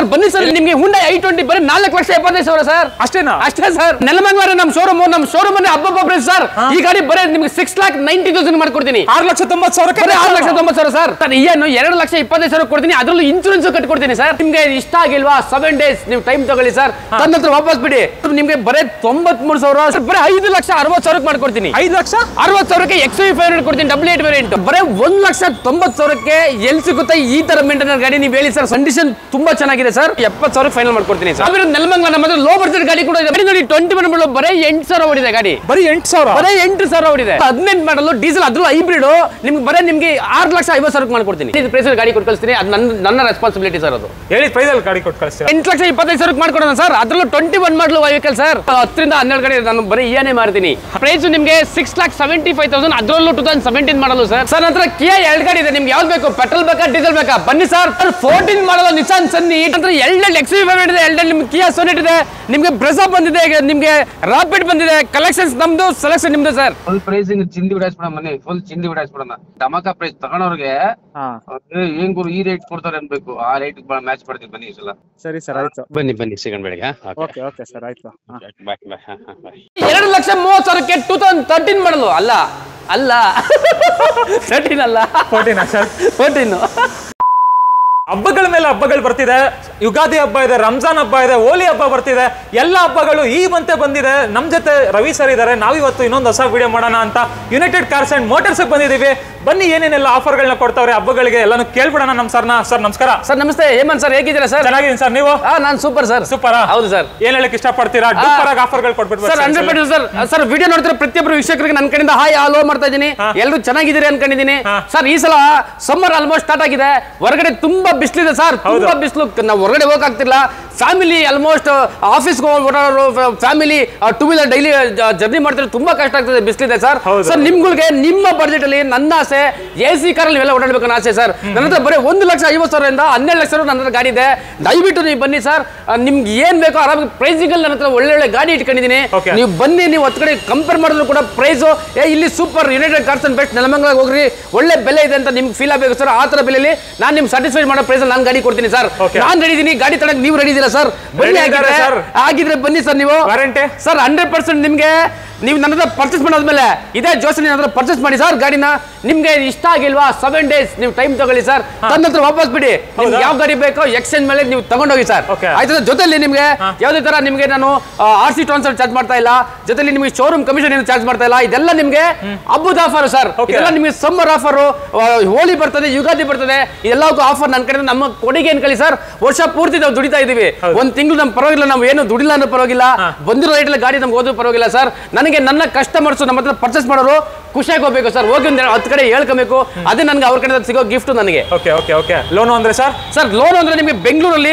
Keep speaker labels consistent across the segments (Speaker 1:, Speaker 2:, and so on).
Speaker 1: Sir ಬನ್ನಿ sir ನಿಮಗೆ Hyundai i20 ಬರೀ 4,75,000 ಸರ್
Speaker 2: ಅಷ್ಟೇನಾ
Speaker 1: ಅಷ್ಟೇ ಸರ್ ನೆಲಮಂಗಲ ನಮ್ಮ ಶೋರೂಮ್ ಹಬ್ಬ ಸರ್ ಈ ಗಾಡಿ ಬರೀ ನಿಮಗೆ 6,90,000 ಮಾಡ್ಕೊಡ್ತೀನಿ
Speaker 2: 6,90,000
Speaker 1: ಬರೀ 6,90,000 ಸರ್ ಸರ್ ಏನು 2,20,000 ಕೊಡ್ತೀನಿ ಅದರಲ್ಲೂ ಇನ್ಶೂರೆನ್ಸ್ ಕಟ್ಕೊಡ್ತೀನಿ ಸರ್ ನಿಮ್ಗೆ ಇಷ್ಟ ಆಗಿಲ್ವಾ 7 days ನೀವು ಟೈಮ್ ತಗೊಳ್ಳಿ ಸರ್ ನನ್ನ ಹತ್ರ ವಾಪಸ್ ಬಿಡಿ ನಿಮ್ಗೆ ಬರೀ 93,000 ಬರೀ 5,60,000 ಮಾಡ್ಕೊಡ್ತೀನಿ 5,60,000 XUV500 ಕೊಡ್ತೀನಿ 88 ವೇರಿಯಂಟ್ ಬರೀ 1,90,000 ಎಲ್ಲಿ ಸಿಗುತ್ತೆ ಈ ತರ ಮೇಂಟೈನರ್ ಗಾಡಿ ನೀವು ಹೇಳಿ ಸರ್ ಕಂಡೀಷನ್ ತುಂಬಾ ಚೆನ್ನಾಗಿದೆ ಸರ್ 70,000 ಫೈನಲ್ ಮಾಡ್ಕೊಡ್ತೀನಿ ಸರ್ ನೆಲಮಂಗಲ ನಮ್ಮ ಲೋ ಬಜೆಟ್ ಗಾಡಿ ಕೂಡ ಇದೆ ನೋಡಿ 21 ಬರೀ 8,000 ಓಡಿದೆ ಗಾಡಿ
Speaker 2: ಬರೀ 8,000
Speaker 1: ಓಡಿದೆ 18 ಮಾಡಲು ಡೀಸೆಲ್ ಅದ್ರೂ ಹೈಬ್ರಿಡ್ ನಿಮ್ಗೆ 6,50,000 ಮಾಡ್ಕೊಡ್ತೀನಿ ಇದು ಪ್ರೈಸ್ ಗಾಡಿ ಕೊಟ್ಟು ಕಳಿಸ್ತೀನಿ ಅದು ನನ್ನ ರೆಸ್ಪಾನ್ಸಿಬಿಲಿಟಿ ಸರ್ ಅದು
Speaker 2: ಹೇಳಿ ಪ್ರೈಸ್ ಅಲ್ಲಿ ಗಾಡಿ ಕೊಟ್ಟು ಕಳಿಸ್ತೀನಿ
Speaker 1: 8,25,000 ಮಾಡ್ಕೊಡೋಣ ಸರ್ ಅದರಲ್ಲೂ 21 ಮಾಡಲು ವೆಹಿಕಲ್ ಸರ್ 10 ರಿಂದ 12 ಗಾಡಿ ನಾನು ಬರೀ ಇಎನ್ಐ ಮಾಡ್ತೀನಿ ಪ್ರೈಸ್ ನಿಮಗೆ 6,75,000 ಅದರಲ್ಲೂ 2017 ಮಾಡಲು ಸರ್ ನಂತರ ಕಿಯಾ 2 ಗಾಡಿ ಇದೆ ನಿಮ್ಗೆ ಯಾವ್ದು ಬೇಕು ಪೆಟ್ರೋಲ್ ಬೇಕಾ ಡೀಸೆಲ್ ಬೇಕಾ ಬನ್ನಿ ಸರ್ 14 ಮಾಡಲು ನಿಸಾನ್ ಸನ್ನಿ ನಂತರ ಎಲ್ಡೆಲ್ XUV500 ಇದೆ ಎಲ್ಡೆಲ್ ನಿಮ್ಗೆ ಕಿಯಾ ಸೋನೆಟ್ ಇದೆ ನಿಮ್ಗೆ ಬ್ರೆಜಾ ಬಂದಿದೆ ನಿಮ್ಗೆ ರಾಪಿಡ್ ಬಂದಿದೆ ಕಲೆಕ್ಷನ್ಸ್ ನಮ್ದು ಸೆಲೆಕ್ಷನ್ ನಿಮ್ದು ಸರ್
Speaker 3: ಫುಲ್ ಪ್ರೈಸಿಂಗ್ ಚಿಂದಿ ಬಿಡಾಯಿಸ್ಬಿಡ ಮನೆ ಫುಲ್ ಚಿಂದಿ ಬಿಡಾಯಿಸ್ಬಿಡೋಣ ಧಮಾಕ ಪ್ರೈಸ್ ತಗೊಂಡವ್ರಿಗೆ ಏನ್ ಗುರು ಈ ರೇಟ್ ಕೊಡ್ತಾರೆ ಅನ್ಬೇಕು ಆ ರೇಟ್ ಮ್ಯಾಚ್ ಮಾಡ್ತೀವಿ ಬನ್ನಿ ಈ ಸಲ
Speaker 2: ಸರಿ ಸರ್ ಆಯ್ತು
Speaker 1: ಬನ್ನಿ ಸಿಗೋಣ ಬೆಳಿಗ್ಗೆ
Speaker 2: ಓಕೆ ಸರ್ ಆಯ್ತು
Speaker 1: ಬಾಯ್ 2,30,000 2013 ಮಾಡಲು ಅಲ್ಲ 13 ಅಲ್ಲ 14
Speaker 2: ಹಬ್ಬಗಳ ಮೇಲೆ ಹಬ್ಬಗಳು ಬರ್ತಿದೆ ಯುಗಾದಿ ಹಬ್ಬ ಇದೆ ರಂಜಾನ್ ಹಬ್ಬ ಇದೆ ಹೋಲಿ ಹಬ್ಬ ಬರ್ತಿದೆ ಎಲ್ಲ ಹಬ್ಬಗಳು ಈ ಮಂತೆ ಬಂದಿದೆ ನಮ್ಮ ಜೊತೆ ರವಿ ಸರ್ ಇದ್ದಾರೆ ನಾವಿವತ್ತು ಇನ್ನೊಂದು ಹೊಸ ವಿಡಿಯೋ ಮಾಡೋಣ ಅಂತ ಯುನೈಟೆಡ್ ಕಾರ್ಸ್ ಅಂಡ್ ಮೋಟರ್ಸ್ ಬಂದಿದ್ದೀವಿ ಬನ್ನಿ ಏನೇನೆಲ್ಲ ಆಫರ್ಗಳನ್ನ ಕೊಡ್ತಾವ್ರೆ ಹಬ್ಬಗಳಿಗೆ ಎಲ್ಲಾನು ಕೇಳ್ಬಿಡೋಣ ನಮ್ಮ ಸರ್ನ ಸರ್ ನಮಸ್ಕಾರ
Speaker 1: ಸರ್ ನಮಸ್ತೆ ಹೇಮಂತ್ ಸರ್ ಹೇಗಿದ್ದೀರಾ ಸರ್
Speaker 2: ಚೆನ್ನಾಗಿದ್ದೀನಿ ಸರ್ ನೀವು
Speaker 1: ನಾನು ಸೂಪರ್
Speaker 2: ಹೌದು ಸರ್ ಏನ್ ಹೇಳಕ್ ಇಷ್ಟಪಡ್ತೀರಾ ಡೂಪರ್ ಆಫರ್ಗಳು ಕೊಟ್ಬಿಟ್ಟು
Speaker 1: ಸರ್ 100% ಸರ್ ವಿಡಿಯೋ ನೋಡ್ತಿರೋ ಪ್ರತಿಯೊಬ್ಬರು ವೀಕ್ಷಕರಿಗೆ ನನ್ನ ಕಡೆಯಿಂದ ಹಾಯ್ ಹಲೋ ಮಾಡ್ತಾ ಇದ್ದೀನಿ ಎಲ್ಲರೂ ಚೆನ್ನಾಗಿದ್ದೀರಿ ಅನ್ಕೊಂಡಿದ್ದೀನಿ ಸರ್ ಈ ಸಲ ಸಮ್ಮರ್ ಆಲ್ಮೋಸ್ಟ್ ಸ್ಟಾರ್ಟ್ ಆಗಿದೆ ಹೊರಗಡೆ ತುಂಬಾ ಬಿಸಿಲಿದೆ ಸರ್ ತುಂಬಾ ಬಿಸಿಲು ನಾವು ಹೊರಗಡೆ ಹೋಗಕ್ಕಾಗ್ತಿಲ್ಲ ಫ್ಯಾಮಿಲಿ ಆಲ್ಮೋಸ್ಟ್ ಆಫೀಸ್ಗೆ ಓಡಾಡೋರು family two wheeler daily journey ಮಾಡ್ತಿರೋ ತುಂಬಾ ಕಷ್ಟ ಆಗ್ತದೆ ಬಿಸಿಲಿದೆ ಸರ್ ಸರ್ ನಿಮ್ಗಳಿಗೆ ನಿಮ್ಮ ಬಜೆಟ್ ಅಲ್ಲಿ ನನ್ನ ಆಸೆ AC ಕಾರಲ್ಲಿ ಎಲ್ಲ ಓಡಾಡಬೇಕು ಅನ್ನೋ ಆಸೆ ಸರ್ ನನ್ನ ಹತ್ರ ಬರೀ 1,50,000 ಇಂದ 12 ಲಕ್ಷ ನನ್ನ ಹತ್ರ ಗಾಡಿ ಇದೆ ದಯವಿಟ್ಟು ನೀವು ಬನ್ನಿ ಸರ್ ನಿಮ್ಗೆ ಏನ್ ಬೇಕೋ ಆರಾಮಾಗಿ ಪ್ರೈಸಿಂಗ್ ಅಲ್ಲಿ ನನ್ನ ಹತ್ರ ಒಳ್ಳೆ ಗಾಡಿ ಇಟ್ಕೊಂಡಿದ್ದೀನಿ ನೀವು ಬನ್ನಿ ನೀವು ಹತ್ತು ಕಡೆ ಕಂಪೇರ್ ಮಾಡಿದ್ರು ಕೂಡ ಪ್ರೈಸ್ ಇಲ್ಲಿ super United cars and best Nelamangala ಹೋಗ್ರಿ ಒಳ್ಳೆ ಬೆಲೆ ಇದೆ ಅಂತ ನಿಮ್ಗೆ ಫೀಲ್ ಆಗಬೇಕು ಸರ್ ಆ ತರ ಬೆಲೆಯಲ್ಲಿ ನಾನು ನಿಮ್ಗೆ ಸ್ಯಾಟಿಸ್ಫೈ ಮಾಡೋ ಪ್ರೈಸ್ ನಾನು ಗಾಡಿ ಕೊಡ್ತೀನಿ ಸರ್ ನಾನು ರೆಡಿ ಇದೀನಿ ಗಾಡಿ ತಡಕ್ ನೀವು ರೆಡಿ ಇದೀರಾ ಸರ್ ಬನ್ನಿ ಆಗಿದ್ರೆ ಬನ್ನಿ ಸರ್ ನೀವು ಸರ್ 100% ನಿಮ್ಗೆ ನೀವು ನನ್ನ ಹತ್ರ ಪರ್ಚೇಸ್ ಮಾಡೋದ್ಮೇಲೆ ಇದೇ ಜೋಶ್ ನನ್ನ ಹತ್ರ ಪರ್ಚೇಸ್ ಮಾಡಿ ಸರ್ ಗಾಡಿನ ನಿಮ್ಗೆ ಇಷ್ಟ ಆಗಿಲ್ವಾ 7 days ನೀವು ಟೈಮ್ ತಗೊಳ್ಳಿ ಸರ್ ನನ್ನ ಹತ್ರ ವಾಪಸ್ ಬಿಡಿ ನಿಮ್ಗೆ ಯಾವ ಗಾಡಿ ಬೇಕೋ ಎಕ್ಸ್ಚೇಂಜ್ ಮೇಲೆ ನೀವು ತಗೊಂಡೋಗಿ ಸರ್ ಆಯ್ತಾ ಜೊತೆಲಿ ನಿಮ್ಗೆ ಯಾವುದೇ ತರ ನಿಮ್ಗೆ ನಾನು RC ಟ್ರಾನ್ಸ್ಫರ್ ಚಾರ್ಜ್ ಮಾಡ್ತಾ ಇಲ್ಲ ಜೊತೆಲಿ ನಿಮ್ಗೆ ಶೋರೂಮ್ ಕಮಿಷನ್ ಏನು ಚಾರ್ಜ್ ಮಾಡ್ತಾ ಇಲ್ಲ ಇದೆಲ್ಲ ನಿಮ್ಗೆ ಹಬ್ಬದ ಆಫರ್ ಸರ್ ಇದೆಲ್ಲ ನಿಮ್ಗೆ ಸಮ್ಮರ್ ಆಫರ್ ಹೋಲಿ ಬರ್ತದೆ ಯುಗಾದಿ ಬರ್ತದೆ ಇದೆಲ್ಲಕ್ಕೂ ಆಫರ್ ನನ್ನ ಕಡೆ ನಮ್ಮ ಕೊಡುಗೆ ಅನ್ಕೊಳ್ಳಿ ಸರ್ ವರ್ಷ ಪೂರ್ತಿ ನಾವು ದುಡಿತಾ ಇದೀವಿ ಒಂದ್ ತಿಂಗಳು ನಮ್ಗೆ ಪರವಾಗಿಲ್ಲ ನಾವು ಏನು ದುಡಿಲ್ಲ ಅನ್ನೋ ಪರವಾಗಿಲ್ಲ ಬಂದಿರೋ ರೇಟ್ ಗಾಡಿ ನಮ್ಗೆ ಓದೋ ಪರವಾಗಿಲ್ಲ ಸರ್ ನನಗೆ ನನ್ನ ಕಸ್ಟಮರ್ಸ್ ನಮ್ಮ ಹತ್ರ ಪರ್ಚೇಸ್ ಮಾಡೋರು ಖುಷಿಯಾಗಿ ಹೋಗ್ಬೇಕು ಸರ್ ಹೋಗಿ ಒಂದು 10 ಕಡೆ ಹೇಳ್ಕೊಬೇಕು ಅದೇ ನನಗೆ ಅವ್ರ ಕಡೆ ಸಿಗೋ ಗಿಫ್ಟ್ ನನಗೆ
Speaker 2: ಲೋನ್ ಅಂದ್ರೆ ಸರ್
Speaker 1: ಲೋನ್ ಅಂದ್ರೆ ನಿಮಗೆ ಬೆಂಗಳೂರಲ್ಲಿ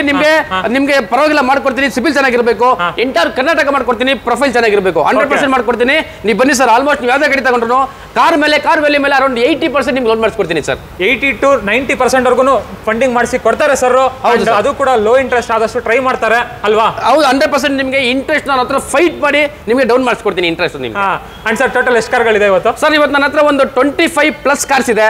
Speaker 1: ನಿಮ್ಗೆ ಪರವಾಗಿಲ್ಲ ಮಾಡ್ಕೊಡ್ತೀನಿ ಸಿಬಿಲ್ ಚೆನ್ನಾಗಿರ್ಬೇಕು ಎಂಟರ್ ಕರ್ನಾಟಕ ಮಾಡ್ಕೊಡ್ತೀನಿ ಪ್ರೊಫೈಲ್ ಚೆನ್ನಾಗಿರ್ಬೇಕು 100% ಮಾಡ್ಕೊಡ್ತೀನಿ ನೀವು ಬನ್ನಿ ಸರ್ ಆಲ್ಮೋಸ್ಟ್ ನೀವು ಯಾವ್ದೇ ಗಾಡಿ ತಗೊಂಡ್ರು ಕಾರ್ ವ್ಯಾಲ್ಯೂ ಮೇಲೆ ಅರೌಂಡ್ 80% ನಿಮ್ಗೆ ಲೋನ್ ಮಾಡಿಸ್ಕೊಡ್ತೀನಿ ಸರ್
Speaker 2: 80 to 90% ವರ್ಗು ಫಂಡಿಂಗ್ ಮಾಡಿಸಿ ಕೊಡ್ತಾರೆ ಸರ್ ಅದು ಕೂಡ ಲೋ ಇಂಟ್ರೆಸ್ಟ್ ಆದಷ್ಟು ಟ್ರೈ ಮಾಡ್ತಾರೆ ಅಲ್ವಾ
Speaker 1: ಹೌದು 100% ನಿಮಗೆ ಇಂಟ್ರೆಸ್ಟ್ ನನ್ನ ಹತ್ರ ಫೈಟ್ ಮಾಡಿ ನಿಮಗೆ ಡೌನ್ ಮಾಡಿಸ್ಕೊಡ್ತೀನಿ ಇಂಟ್ರೆಸ್ಟ್ ನಿಮ್ಗೆ
Speaker 2: ಅಂಡ್ ಸರ್ ಟೋಟಲ್ ಎಷ್ಟು ಕಾರ್ಗಳಿದೆ ಇವತ್ತು
Speaker 1: ಸರ್ ಇವತ್ತು ನನ್ನ ಹತ್ರ ಒಂದು 25+ ಕಾರ್ಸ್ ಇದೆ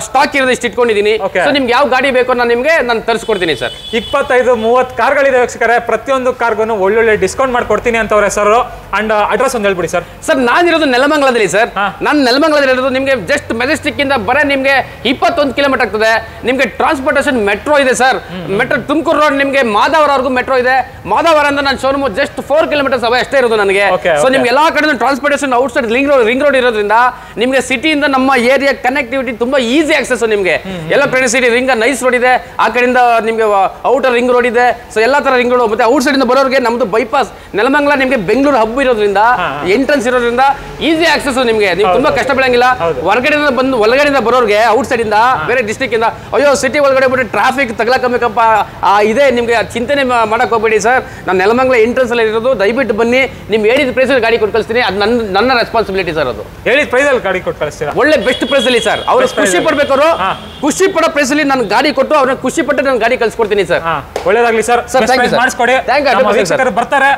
Speaker 1: ಸ್ಟಾಕ್ ಇರೋದು ಇಷ್ಟು ಇಟ್ಕೊಂಡಿದ್ದೀನಿ ಸೊ ನಿಮ್ಗೆ ಯಾವ ಗಾಡಿ ಬೇಕೋ ನಾನು ತರಿಸ್ಕೊಡ್ತೀನಿ ಸರ್
Speaker 2: 25-30 ಕಾರ್ಗಳಿದೆ ವೀಕ್ಷಕರೇ ಪ್ರತಿಯೊಂದು ಕಾರ್ಗೂ ಒಳ್ಳೊಳ್ಳೆ ಡಿಸ್ಕೌಂಟ್ ಮಾಡ್ಕೊಡ್ತೀನಿ ಅಂತವ್ರೆ ಸರ್ ಅಂಡ್ ಅಡ್ರೆಸ್ ಒಂದು ಹೇಳ್ಬಿಡಿ
Speaker 1: ಸರ್ ನಾನಿರೋದು ನೆಲಮಂಗಲದಲ್ಲಿ ಸರ್ ನಾನು ನೆಲಮಂಗಲದಲ್ಲಿ ಇರೋದು ನಿಮಗೆ ಜಸ್ಟ್ ಮೆಜೆಸ್ಟಿಕ್ ಇಂದ ಬರೇ ನಿಮಗೆ 21 ಕಿಲೋಮೀಟರ್ ಆಗ್ತದೆ ನಿಮಗೆ ಟ್ರಾನ್ಸ್ಪೋರ್ಟೇಷನ್ ಮೆಟ್ರೋ ಇದೆ ಸರ್ ಮೆಟ್ರೋ ತುಮಕೂರು ರೋಡ್ ನಿಮಗೆ ಮಾದಾವರವರೆಗೂ ಮೆಟ್ರೋ ಇದೆ ಮಾದಾವರ ಅಂದ್ರೆ ನನ್ನ ಶೋರೂಮ್ ಜಸ್ಟ್ 4 ಕಿಲೋಮೀಟರ್ಸ್ ಅವೇ ಅಷ್ಟೇ ಇರೋದು ನನಗೆ ಸೊ ನಿಮ್ಗೆ ಎಲ್ಲಾ ಕಡೆ ಟ್ರಾನ್ಸ್ಪೋರ್ಟೇಷನ್ ಔಟ್ಸೈಡ್ ರಿಂಗ್ ರೋಡ್ ಇರೋದ್ರಿಂದ ನಿಮಗೆ ಸಿಟಿಯಿಂದ ನಮ್ಮ ಏರಿಯಾ ಕನೆಕ್ಟಿವಿಟಿ ತುಂಬಾ ಈಸಿ ಆಕ್ಸೆಸ್ ನಿಮಗೆ ಎಲ್ಲ ಕಡೆ ಸಿಟಿ ರಿಂಗ್ ನೈಸ್ ರೋಡ್ ಇದೆ ಆ ಕಡೆಯಿಂದ ನಿಮಗೆ ಔಟರ್ ರಿಂಗ್ ರೋಡ್ ಇದೆ ಸೊ ಎಲ್ಲಾ ತರ ರಿಂಗ್ ರೋಡ್ ಮತ್ತೆ ಔಟ್ ಸೈಡ್ ಇಂದ ಬರೋರಿಗೆ ನಮ್ದು ಬೈಪಾಸ್ ನೆಲಮಂಗಲ ನಿಮಗೆ ಬೆಂಗಳೂರು ಹಬ್ ಇರೋದ್ರಿಂದ ಎಂಟ್ರೆನ್ಸ್ ಇರೋದ್ರಿಂದ ಈಸಿ ಆಕ್ಸೆಸ್ ನಿಮಗೆ ನೀವು ತುಂಬಾ ಕಷ್ಟ ಬೀಳಂಗಿಲ್ಲ ಹೊರಗಡೆಯಿಂದ ಬಂದು ಒಳಗಡೆಯಿಂದ ಬರೋರಿಗೆ ಔಟ್ ಸೈಡ್ ಇಂದ ಬೇರೆ ಡಿಸ್ಟ್ರಿಕ್ಟ್ ಇಂದ ಅಯ್ಯೋ ಸಿಟಿ ಒಳಗಡೆ ಬಿಟ್ಟು ಟ್ರಾಫಿಕ್ ತಗಲಕಬೇಕಪ್ಪ ಇದೆ ನಿಮ್ಗೆ ಚಿಂತನೆ ಮಾಡಕ್ ಹೋಗ್ಬೇಡಿ ಸರ್ ನಾನು ನೆಲಮಂಗಲ ಎಂಟ್ರೆನ್ಸ್ ಅಲ್ಲಿ ಇರೋದು ದಯವಿಟ್ಟು ಬನ್ನಿ ನಿಮ್ ಹೇಳಿದ ಪ್ರೈಸ್ ಗಾಡಿ ಕೊಟ್ಟು ಕಳಿಸ್ತೀನಿ ಅದು ನನ್ನ ರೆಸ್ಪಾನ್ಸಿಬಿಲಿಟಿ ಸರ್ ಅದು
Speaker 2: ಹೇಳಿದ ಪ್ರೈಸ್ ಅಲ್ಲಿ ಗಾಡಿ ಕೊಟ್ಟು ಕಳಿಸ್ತೀರಾ
Speaker 1: ಒಳ್ಳೆ ಬೆಸ್ಟ್ ಪ್ರೈಸ್ ಅಲ್ಲಿ ಸರ್ ಅವ್ರು ಖುಷಿ ಪಡ್ಬೇಕು ಅವರು ಖುಷಿ ಪಡೋ ಪ್ರೈಸ್ ಅಲ್ಲಿ ನಾನು ಗಾಡಿ ಕೊಟ್ಟು ಅವ್ರನ್ನ ಖುಷಿ ಪಟ್ಟು ನಾನು ಗಾಡಿ ಕಳ್ಸಿಕೊಡ್ತೀನಿ ಸರ್
Speaker 2: ಒಳ್ಳೇದಾಗ್ಲಿ ಸರ್ ಮಾಡಿಸ್ಕೊಡಿ ಬರ್ತಾರೆ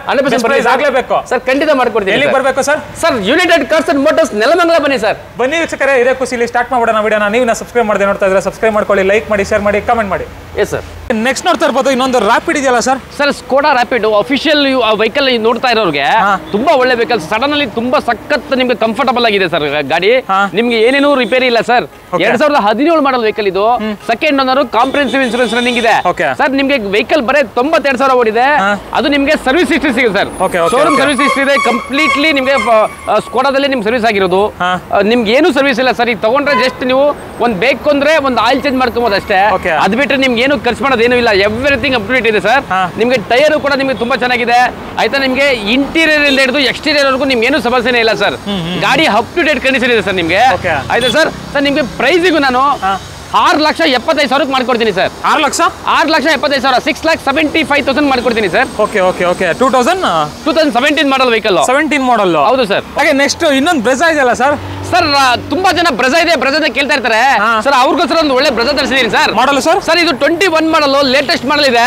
Speaker 2: ಆಗ್ಲೇಬೇಕು
Speaker 1: ಸರ್ ಖಂಡಿತ ಮಾಡ್ಕೊಡ್ತೀನಿ
Speaker 2: ಎಲ್ಲಿಗೆ ಬರಬೇಕು
Speaker 1: sir United cars and motors Nelamangala ಬನ್ನಿ ಸರ್
Speaker 2: ಬನ್ನಿ ವೀಕ್ಷಕರೇ ಇದೇ ಖುಷಿ ಇಲ್ಲಿ ಸ್ಟಾರ್ಟ್ ಮಾಡೋಣ ವಿಡಿಯೋನ ನೀವು ಸಬ್ಸ್ಕ್ರೈಬ್ ಮಾಡದೆ ನೋಡ್ತಾ ಇದ್ರೆ ಸಬ್ಸ್ಕ್ರೈಬ್ ಮಾಡ್ಕೊಳ್ಳಿ ಲೈಕ್ ಮಾಡಿ ಶೇರ್ ಮಾಡಿ ಕಮೆಂಟ್ ಮಾಡಿ
Speaker 1: ಎಸ್ ಸರ್
Speaker 2: ನೆಕ್ಸ್ಟ್ ನೋಡ್ತಾ ಇರ್ಬೋದು ಇನ್ನೊಂದು ರ್ಯಾಪಿಡ್ ಇದೆಯಲ್ಲ sir.
Speaker 1: Sir Skoda rapid official vehicle ನೋಡ್ತಾ ಇರೋರಿಗೆ ತುಂಬಾ ಒಳ್ಳೆ ವೆಹಿಕಲ್. ಸಡನ್ ಅಲ್ಲಿ ತುಂಬಾ ಸಖತ್ ನಿಮ್ಗೆ ಕಂಫರ್ಟಬಲ್ ಆಗಿದೆ ಸರ್ ಗಾಡಿ. ನಿಮ್ಗೆ ಏನೇನೂ ರಿಪೇರಿ ಇಲ್ಲ ಸರ್. 2017 ಮಾಡಲ್ ವೆಹಿಕಲ್ ಇದು. Second owner comprehensive insurance running ಇದೆ ಸರ್. ನಿಮ್ಗೆ ವೆಹಿಕಲ್ ಬರೀ 92,000 ಓಡಿದೆ. ಅದು ನಿಮ್ಗೆ ಸರ್ವಿಸ್ ಹಿಸ್ಟ್ರಿ ಸಿಗುತ್ತೆ ಸರ್. ಶೋರೂಮ್ ಸರ್ವಿಸ್ ಹಿಸ್ಟ್ರಿ ಇದೆ ಕಂಪ್ಲೀಟ್ಲಿ ನಿಮ್ಗೆ ಸ್ಕೋಡಾದಲ್ಲಿ ನಿಮ್ಗೆ ಸರ್ವಿಸ್ ಆಗಿರೋದು. ನಿಮ್ಗೆ ಏನು ಸರ್ವಿಸ್ ಇಲ್ಲ ಸರ್. ಈಗ ತಗೊಂಡ್ರೆ ಜಸ್ಟ್ ನೀವು ಒಂದ್ ಬೇಕು ಅಂದ್ರೆ ಒಂದು ಆಯಿಲ್ ಚೇಂಜ್ ಮಾಡ್ಕೊಬೋದು ಅಷ್ಟೇ. ಅದ್ ಬಿಟ್ರೆ ನಿಮ್ಗೆ ಏನು ಖರ್ಚು ಮಾಡೋದೇನು ಇಲ್ಲ. ಎವ್ರಿಥಿಂಗ್ ಅಪ್ ಟು ಡೇಟ್ ಇದೆ ಸರ್. ನಿಮ್ಗೆ ಟೈರ್ ಕೂಡ ನಿಮ್ಗೆ ತುಂಬಾ ಚೆನ್ನಾಗಿದೆ ಆಯ್ತಾ. ನಿಮ್ಗೆ ಇಂಟೀರಿಯರ್ ಇಂದ ಹಿಡಿದು ಎಕ್ಸ್ಟೀರಿಯರ್ ವರೆಗೂ ನಿಮ್ಗೆ ಏನು ಸಮಸ್ಯೆನೇ ಇಲ್ಲ ಸರ್. ಗಾಡಿ ಅಪ್ ಟು ಡೇಟ್ ಕಂಡೀಷನ್ ಇದೆ ಸರ್ ನಿಮ್ಗೆ ಆಯ್ತಾ ಸರ್. ಸರ್ ನಿಮ್ಗೆ ಪ್ರೈಸಿಗೂ ನಾನು 6,75,000 ಮಾಡ್ಕೊಡ್ತೀನಿ ಸರ್. 6,75,000 6,75,000 ಮಾಡ್ಕೊಡ್ತೀನಿ ಸರ್.
Speaker 2: ಓಕೆ ಓಕೆ ಓಕೆ 2017
Speaker 1: ಮಾಡಲ್ ವೆಹಿಕಲ್.
Speaker 2: 17 ಮಾಡಲ್ ಹೌದು
Speaker 1: ಸರ್.
Speaker 2: ಹಾಗೆ ನೆಕ್ಸ್ಟ್ ಇನ್ನೊಂದು ಬ್ರೆಜಾ ಇದೆಯಲ್ಲ ಸರ್.
Speaker 1: ಸರ್ ತುಂಬಾ ಜನ ಬ್ರೆಜಾ ಇದೆ ಬ್ರೆಜಾ ಕೇಳ್ತಾ ಇರ್ತಾರೆ ಸರ್. ಅವ್ರಿಗೋಸ್ಕರ ಒಂದು ಒಳ್ಳೆ ಬ್ರೆಜಾ ತರಿಸಿದೀನಿ ಸರ್.
Speaker 2: Model sir.
Speaker 1: ಸರ್ ಇದು 21 ಮಾಡಲ್ ಲೇಟೆಸ್ಟ್ ಮಾಡಲ್ ಇದೆ.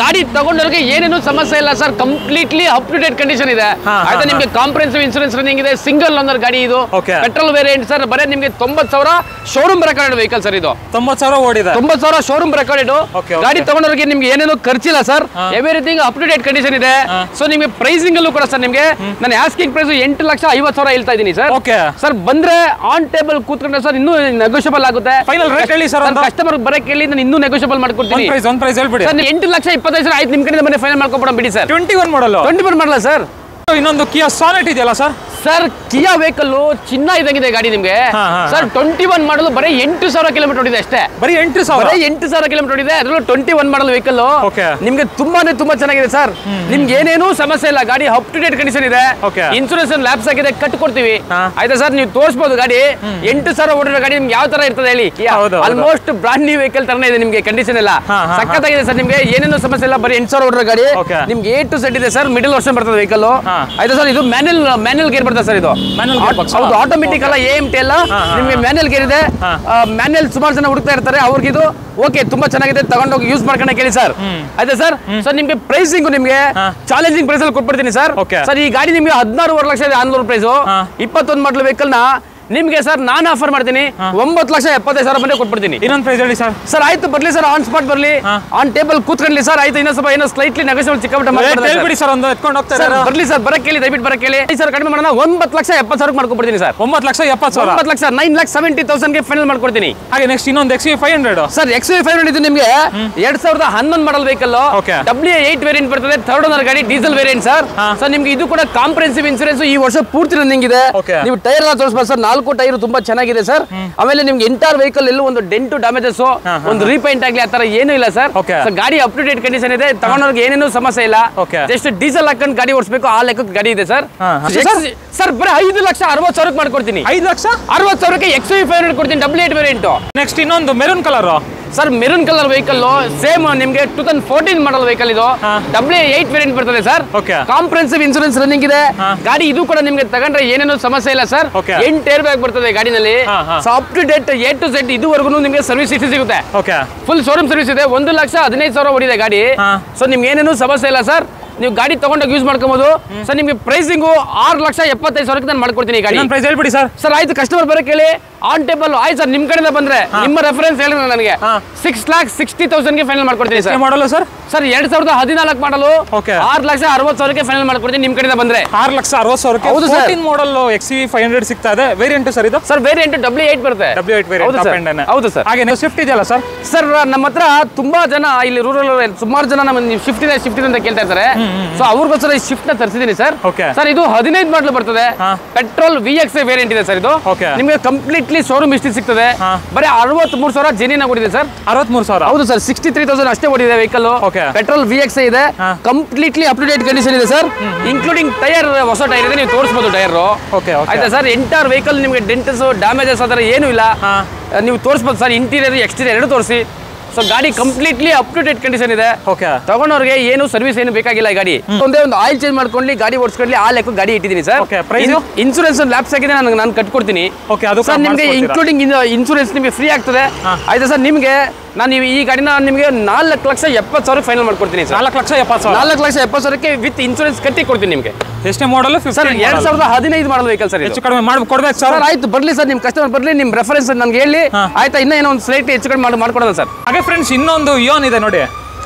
Speaker 1: ಗಾಡಿ ತಗೊಂಡವ್ರಿಗೆ ಏನೇನು ಸಮಸ್ಯೆ ಇಲ್ಲ sir. Completely up to date condition ಇದೆ ಆಯ್ತಾ. ನಿಮ್ಗೆ ಕಾಂಪ್ರಿಹೆನ್ಸಿವ್ ಇನ್ಶೂರೆನ್ಸ್ ರನ್ನಿಂಗ್ ಇದೆ. ಸಿಂಗಲ್ ಓನರ್ ಗಾಡಿ ಇದು. Petrol variant sir. ಬರೀ ನಿಮ್ಗೆ 90,000 ಶೋರೂಮ್ ರೆಕಾರ್ಡ್ ವೆಹಿಕಲ್ ಸರ್ ಇದು.
Speaker 2: 90,000 ಓಡಿದೆ.
Speaker 1: 90,000 ಶೋರೂಮ್ ರೆಕಾರ್ಡ್. ಗಾಡಿ ತಗೊಂಡವ್ರಿಗೆ ನಿಮ್ಗೆ ಏನೇನು ಖರ್ಚಿಲ್ಲ sir. Everything up to date condition ಇದೆ. ಸೊ ನಿಮ್ಗೆ ಪ್ರೈಸಿಂಗ್ ಅಲ್ಲೂ ಕೂಡ ಸರ್ ನಿಮ್ಗೆ ನಾನು ಆಸ್ಕಿಂಗ್ ಪ್ರೈಸ್ 8,50,000 ಹೇಳ್ತಾ ಇದ್ದೀನಿ ಸರ್. ಸರ್ ಬಂದ್ರೆ ಆನ್ ಟೇಬಲ್ ಕೂತ್ಕೊಂಡ್ರೆ ಸರ್ ಇನ್ನೂ ನೆಗೋಷಿಯಬಲ್ ಆಗುತ್ತೆ.
Speaker 2: ಫೈನಲ್ ರೇಟ್ ಹೇಳಿ ಸರ್.
Speaker 1: ಕಸ್ಟಮರ್ ಬರಕ್ಕೆ ಹೇಳಿ ನಾನು ಇನ್ನೂ ನೆಗೋಷಿಯಬಲ್ ಮಾಡ್ಕೊಡ್ತೀನಿ.
Speaker 2: ಒಂದು ಪ್ರೈಸ್ ಹೇಳ್ಬಿಡಿ
Speaker 1: ಸರ್. 8,25,000 ಆಯ್ತು ನಿಮ್ಮ ಕಡೆಯಿಂದ ಮನೆ ಫೈನಲ್ ಮಾಡ್ಕೊಬಿಡೋಣ ಬಿಡಿ ಸರ್.
Speaker 2: 21 ಮಾಡಲ್ಲ
Speaker 1: ಸರ್.
Speaker 2: ಇನ್ನೊಂದು ಕಿಯಾ ಸಾನೆಟ್ ಇದೆಯಲ್ಲ ಸರ್.
Speaker 1: ಸರ್ ಕಿಯಾ ವೆಹಿಕಲ್ ಚಿನ್ನ ಇದಂಗಿದೆ ಗಾಡಿ ನಿಮ್ಗೆ ಸರ್. 21 ಮಾಡಲು ಬರೀ 8,000 ಕಿಲೋಮೀಟರ್ ಓಡಿದೆ ಅಷ್ಟೇ.
Speaker 2: ಬರೀ 8,000 ಕಿಲೋಮೀಟರ್
Speaker 1: ಓಡಿದೆ. ಅದರಲ್ಲೂ 21 ಮಾಡಲ್ ವೆಹಿಕಲ್ ನಿಮ್ಗೆ ತುಂಬಾ ಚೆನ್ನಾಗಿದೆ ಸರ್. ನಿಮ್ಗೆ ಏನೇನು ಸಮಸ್ಯೆ ಇಲ್ಲ. ಗಾಡಿ ಅಪ್ ಟು ಡೇಟ್ ಕಂಡೀಷನ್ ಇದೆ. ಇನ್ಸೂರೆನ್ಸ್ ಲ್ಯಾಪ್ಸ್ ಆಗಿದೆ ಕಟ್ ಕೊಡ್ತೀವಿ ಆಯ್ತಾ ಸರ್. ನೀವು ತೋರಿಸಬಹುದು ಗಾಡಿ 8,000 ಓಡಿರೋ ಗಾಡಿ ನಿಮ್ಗೆ ಯಾವ ತರ ಇರ್ತದೆ ಹೇಳಿ. ಆಲ್ಮೋಸ್ಟ್ ಬ್ರಾಂಡ್ ನ್ಯೂ ವೆಹಿಕಲ್ ತರನೇ ಇದೆ ನಿಮ್ಗೆ. ಕಂಡೀಷನ್ ಎಲ್ಲ ಸಖತ್ತಾಗಿದೆ ಸರ್. ನಿಮ್ಗೆ ಏನೇನು ಸಮಸ್ಯೆ ಇಲ್ಲ. ಬರೀ 8,000 ಓಡಿರೋ ಗಾಡಿ ನಿಮ್ಗೆ A to Z ಇದೆ ಸರ್. ಮಿಡಲ್ ವರ್ಷನ್ ಬರ್ತದೆ ವೆಹಿಕಲ್ ಆಯ್ತಾ ಸರ್. ಇದು ಮ್ಯಾನ್ಯಲ್ ಗೇರ್ ಬರ್ತದೆ ಸರ್. ಇದು ಹೌದು ಆಟೋಮೆಟಿಕ್ ಅಲ್ಲ AMT ಅಲ್ಲ. ನಿಮ್ಗೆ ಮ್ಯಾನ್ಯಲ್ ಗೇರ್ ಇದೆ. ಮ್ಯಾನ್ಯಲ್ ಸುಮಾರು ಜನ ಹುಡುಕ್ತಾ ಇರ್ತಾರೆ ಅವ್ರಿಗೆ ಇದು ಓಕೆ ತುಂಬಾ ಚೆನ್ನಾಗಿದೆ. ತಗೊಂಡೋಗಿ ಯೂಸ್ ಮಾಡ್ಕೊಂಡು ಕೇಳಿ ಸರ್ ಆಯ್ತಾ ಸರ್. ಸರ್ ನಿಮ್ಗೆ ಪ್ರೈಸಿಂಗ್ ನಿಮ್ಗೆ ಚಾಲೆಂಜಿಂಗ್ ಪ್ರೈಸ್ ಅಲ್ಲಿ ಕೊಟ್ಬಿಡ್ತೀನಿ ಸರ್. ಸರ್ ಈ ಗಾಡಿ ನಿಮ್ಗೆ 16,00,000 ಇದೆ on road price. 21 model vehicle ನ ನಿಮ್ಗೆ ಸರ್ ನಾನು ಆಫರ್ ಮಾಡ್ತೀನಿ 9,75,000 ಬಂದ್ರೆ ಕೊಟ್ಬಿಡ್ತೀನಿ.
Speaker 2: ಇನ್ನೊಂದು ಪ್ರೈಸ್ ಹೇಳಿ ಸರ್.
Speaker 1: ಸರ್ ಆಯ್ತು ಬರ್ಲಿ ಸರ್. ಆನ್ ಸ್ಪಾಟ್ ಬರ್ಲಿ. ಆನ್ ಟೇಬಲ್ ಕೂತ್ಕೊಳ್ಳಿ ಸರ್. ಆಯ್ತು ಇನ್ನೊಂದು ಸ್ವಲ್ಪ ಏನೋ ಸ್ಲೈಟ್ಲಿ ನೆಗೋಷಿಯಬಲ್ ಚಿಕ್ಕಪಟ್ಟ
Speaker 2: ಹೇಳ್ಬಿಡಿ ಸರ್. ಒಂದು ಎತ್ಕೊಂಡು ಹೋಗ್ತಾರೆ
Speaker 1: ಬರ್ಲಿ ಸರ್. ಬರಕ್ಕೆ ಹೇಳಿ ದಯವಿಟ್ಟು ಬರಕ್ಕೆ ಹೇಳಿ ಸರ್. ಕಡಿಮೆ ಮಾಡೋಣ 9,70,000 ಮಾಡ್ಕೊಡ್ತೀನಿ ಸರ್.
Speaker 2: 9,70,000
Speaker 1: 9,70,000 ಫೈನಲ್ ಮಾಡ್ಕೊಡ್ತೀನಿ.
Speaker 2: ಹಾಗೆ ನೆಕ್ಸ್ಟ್ ಇನ್ನೊಂದು XV500
Speaker 1: ಸರ್. XV500 ಇದು ನಿಮ್ಗೆ 2011 ಮಾಡಲ್ ವೆಹಿಕಲ್. WA8 ವೇರಿಯಂಟ್ ಬರ್ತದೆ. ಥರ್ಡ್ ಓನರ್ ಗಾಡಿ ಡೀಸೆಲ್ ವೇರಿಯಂಟ್ ಸರ್. ಸರ್ ನಿಮ್ಗೆ ಇದು ಕೂಡ ಕಾಂಪ್ರಿಹೆನ್ಸಿವ್ ಇನ್ಶೂರೆನ್ಸ್ ಈ ವರ್ಷ ಪೂರ್ತಿ ರನ್ನಿಂಗ್ ಇದೆ. ನೀವು ಟೈರ್ ಎಲ್ಲ ತೋರಿಸ್ಬೋದು ಸರ್. 4 ಟೈರ್ ತುಂಬಾ ಚೆನ್ನಾಗಿದೆ ಸರ್. ಆಮೇಲೆ ನಿಮ್ಗೆ ಎಂಟೈರ್ ವೆಹಿಕಲ್ ಎಲ್ಲೂ ಒಂದು ಡೆಂಟು ಡ್ಯಾಮೇಜಸ್ ಒಂದು ರೀಪೈಂಟ್ ಆಗ್ಲಿ ಆ ತರ ಏನು ಇಲ್ಲ ಸರ್. ಗಾಡಿ ಅಪ್ ಟು ಡೇಟ್ ಕಂಡೀಷನ್ ಇದೆ. ತಗೊಂಡವ್ರಿಗೆ ಏನೇನು ಸಮಸ್ಯೆ ಇಲ್ಲ. ಜಸ್ಟ್ ಡೀಸೆಲ್ ಹಾಕೊಂಡು ಗಾಡಿ ಓಡಿಸಬೇಕು ಆ ಲೆಕ್ಕಕ್ಕೆ ಗಾಡಿ ಇದೆ ಸರ್. ಸರ್ ಬರೀ 5,60,000 ಮಾಡ್ಕೊಡ್ತೀನಿ. 5,60,000 XV500 ಕೊಡ್ತೀನಿ. WA8 variant.
Speaker 2: ನೆಕ್ಸ್ಟ್ ಇನ್ನೊಂದು maroon colour
Speaker 1: sir. Maroon colour vehicle same ನಿಮ್ಗೆ 2014 ಮಾಡಲ್ ವೆಹಿಕಲ್ ಇದು. WA8 ವೇರಿಯಂಟ್ ಬರ್ತದೆ ಸರ್. ಕಾಂಪ್ರಿಹೆನ್ಸಿವ್ ಇನ್ಶೂರೆನ್ಸ್ ರನ್ನಿಂಗ್ ಇದೆ ಗಾಡಿ. ಇದು ಕೂಡ ನಿಮ್ಗೆ ತಗೊಂಡ್ರೆ ಏನೇನು ಸಮಸ್ಯೆ ಇಲ್ಲ ಸರ್. 8 ಏರ್ ಬ್ಯಾಗ್ ಬರ್ತದೆ ಗಾಡಿನಲ್ಲಿ. Up to date A to Z ಇದುವರೆಗೂ ನಿಮ್ಗೆ ಸರ್ವಿಸ್ ಹಿಸ್ಟ್ರಿ ಸಿಗುತ್ತೆ. ಫುಲ್ ಶೋರೂಮ್ ಸರ್ವಿಸ್ ಇದೆ. 1,15,000 ಓಡಿದೆ ಗಾಡಿ. ಸೊ ನಿಮ್ಗೆ ಏನೇನು ಸಮಸ್ಯೆ ಇಲ್ಲ ಸರ್. ನೀವು ಗಾಡಿ ತಗೊಂಡೋಗಿ ಯೂಸ್ ಮಾಡ್ಕೋಬಹುದು ಸರ್. ನಿಮ್ಗೆ ಪ್ರೈಸಿಂಗ್ 6,75,000 ನಾನು ಮಾಡ್ಕೊಡ್ತೀನಿ ಗಾಡಿ.
Speaker 2: ಪ್ರೈಸ್ ಹೇಳ್ಬಿಡಿ ಸರ್.
Speaker 1: ಸರ್ ಆಯ್ತು ಕಸ್ಟಮರ್ ಬರಕ್ಕೆ ಹೇಳಿ ಆನ್ ಟೇಬಲ್ ಆಯ್ತು ಸರ್. ನಿಮ್ ಕಡೆಯಿಂದ ಬಂದ್ರೆ ನಿಮ್ಮ ರೆಫರೆನ್ಸ್ ಹೇಳಿ ನನಗೆ 6,60,000 ಫೈನಲ್ ಮಾಡ್ಕೊಡ್ತೀನಿ ಸರ್.
Speaker 2: ಮಾಡಲು ಸರ್.
Speaker 1: ಸರ್ 2014 ಮಾಡಲು 6,60,000 ಫೈನಲ್ ಮಾಡ್ಕೊಡ್ತೀನಿ ನಿಮ್ ಕಡೆಯಿಂದ ಬಂದ್ರೆ.
Speaker 2: 6,60,000 ಹೌದು ಸರ್. 14 ಮಾಡಲ್ XV500 ಸಿಗ್ತಾ ಇದೆ. ವೇರಿಯಂಟ್ ಸರ್ ಇದು.
Speaker 1: ಸರ್ ವೇರಿಯಂಟ್ WA8 ಬರುತ್ತೆ.
Speaker 2: WA8 ವೇರಿಯಂಟ್
Speaker 1: ಹೌದು ಸರ್.
Speaker 2: ಹಾಗೆ ಸ್ವಿಫ್ಟ್ ಇದೆಯಲ್ಲ ಸರ್.
Speaker 1: ಸರ್ ನಮ್ಮ ಹತ್ರ ತುಂಬಾ ಜನ ಇಲ್ಲಿ ರೂರಲ್ ಸುಮಾರು ಜನ ನಮ್ಮ ಶಿಫ್ಟ್ ಇದೆ ಅಂತ ಕೇಳ್ತಾ ಇರ್ತಾರೆ. ಸೊ ಅವ್ರಿಗೋಸ್ಕರ ಈ ಶಿಫ್ಟ್ ನ ತರಿಸಿದೀನಿ ಸರ್. ಸರ್ ಇದು 15 ಮಾಡಲ್ ಬರ್ತದೆ. ಪೆಟ್ರೋಲ್ VXI ವೇರಿಯಂಟ್ ಇದೆ ಸರ್. ಇದು ನಿಮಗೆ ಕಂಪ್ಲೀಟ್ಲಿ ಶೋರೂಮ್ ಹಿಸ್ಟ್ರಿ ಸಿಗ್ತದೆ. ಬರೀ 63,000 ಜೆನ್ಯೂನ್ ಓಡಿದೆ ಸರ್.
Speaker 2: 63,000
Speaker 1: ಹೌದು ಸರ್. 63,000 ಅಷ್ಟೇ ಓಡಿದೆ ವೆಹಿಕಲ್. ಪೆಟ್ರೋಲ್ VXI ಇದೆ. Completely up to date condition ಇದೆ ಸರ್. ಇನ್ಕ್ಲೂಡಿಂಗ್ ಟೈರ್ ಹೊಸ ಟೈರ್ ಇದೆ. ನೀವು ತೋರಿಸಬಹುದು ಟೈರ್ ಆಯ್ತಾ ಸರ್. ಎಂಟೈರ್ ವೆಹಿಕಲ್ ನಿಮಗೆ ಡೆಂಟಸ್ ಡ್ಯಾಮೇಜಸ್ ಆ ಥರ ಏನೂ ಇಲ್ಲ. ನೀವು ತೋರಿಸ್ಬೋದು ಸರ್. ಇಂಟೀರಿಯರ್ ಎಕ್ಸ್ಟೀರಿಯರ್ ಎರಡು ತೋರಿಸಿ. ಸೊ ಗಾಡಿ completely up to date condition ಇದೆ. ತಗೊಂಡವ್ರಿಗೆ ಏನು ಸರ್ವಿಸ್ ಏನು ಬೇಕಾಗಿಲ್ಲ. ಗಾಡಿ ಒಂದೇ ಒಂದು ಆಯಿಲ್ ಚೇಂಜ್ ಮಾಡ್ಕೊಂಡು ಗಾಡಿ ಓಡಿಸ್ಕೊಳ್ಳಿ ಆ ಲೆಕ್ಕ ಗಾಡಿ ಇಟ್ಟಿದ್ದೀನಿ ಸರ್. ಇನ್ಸೂರೆನ್ಸ್ ಲ್ಯಾಪ್ಸ್ ಆಗಿದೆ ನಾನು ಕಟ್ಕೊಡ್ತೀನಿ ಸರ್. ನಿಮಗೆ ಇನ್ಕ್ಲೂಡಿಂಗ್ ಇನ್ಸೂರೆನ್ಸ್ ನಿಮಗೆ ಫ್ರೀ ಆಗ್ತದೆ ಆಯ್ತಾ ಸರ್. ನಿಮಗೆ ನಾನು ಈ ಗಾಡಿನ ನಿಮಗೆ 4,70,000 ಫೈನಲ್ ಮಾಡ್ಕೊಡ್ತೀನಿ ಸರ್.
Speaker 2: 4,70,000.
Speaker 1: 4,70,000ಕ್ಕೆ ವಿತ್ ಇನ್ಶೂರೆನ್ಸ್ ಕಟ್ಟಿ ಕೊಡ್ತೀನಿ ನಿಮಗೆ.
Speaker 2: ಎಷ್ಟೇ ಮಾಡಲ್
Speaker 1: ಸರ್? 2015 ಮಾಡಲ್ ವೆಹಿಕಲ್ ಸರ್.
Speaker 2: ಹೆಚ್ಚು ಕಡಿಮೆ ಕೊಡ್ಬೇಕು ಸರ್.
Speaker 1: ಆಯ್ತು ಬರ್ಲಿ ಸರ್, ನಿಮ್ ಕಸ್ಟಮರ್ ಬರ್ಲಿ, ನಿಮ್ ರೆಫರೆನ್ಸ್ ನನ್ಗೆ ಹೇಳಿ, ಆಯ್ತಾ? ಇನ್ನೂ ಏನೋ ಒಂದು ಸ್ಲೈಟ್ ಹೆಚ್ಚು ಕಡಿಮೆ ಮಾಡ್ಕೊಡೋಣ ಸರ್.
Speaker 2: ಹಾಗೆ ಫ್ರೆಂಡ್ಸ್, ಇನ್ನೊಂದು ಇಯಾನ್ ಇದೆ ನೋಡಿ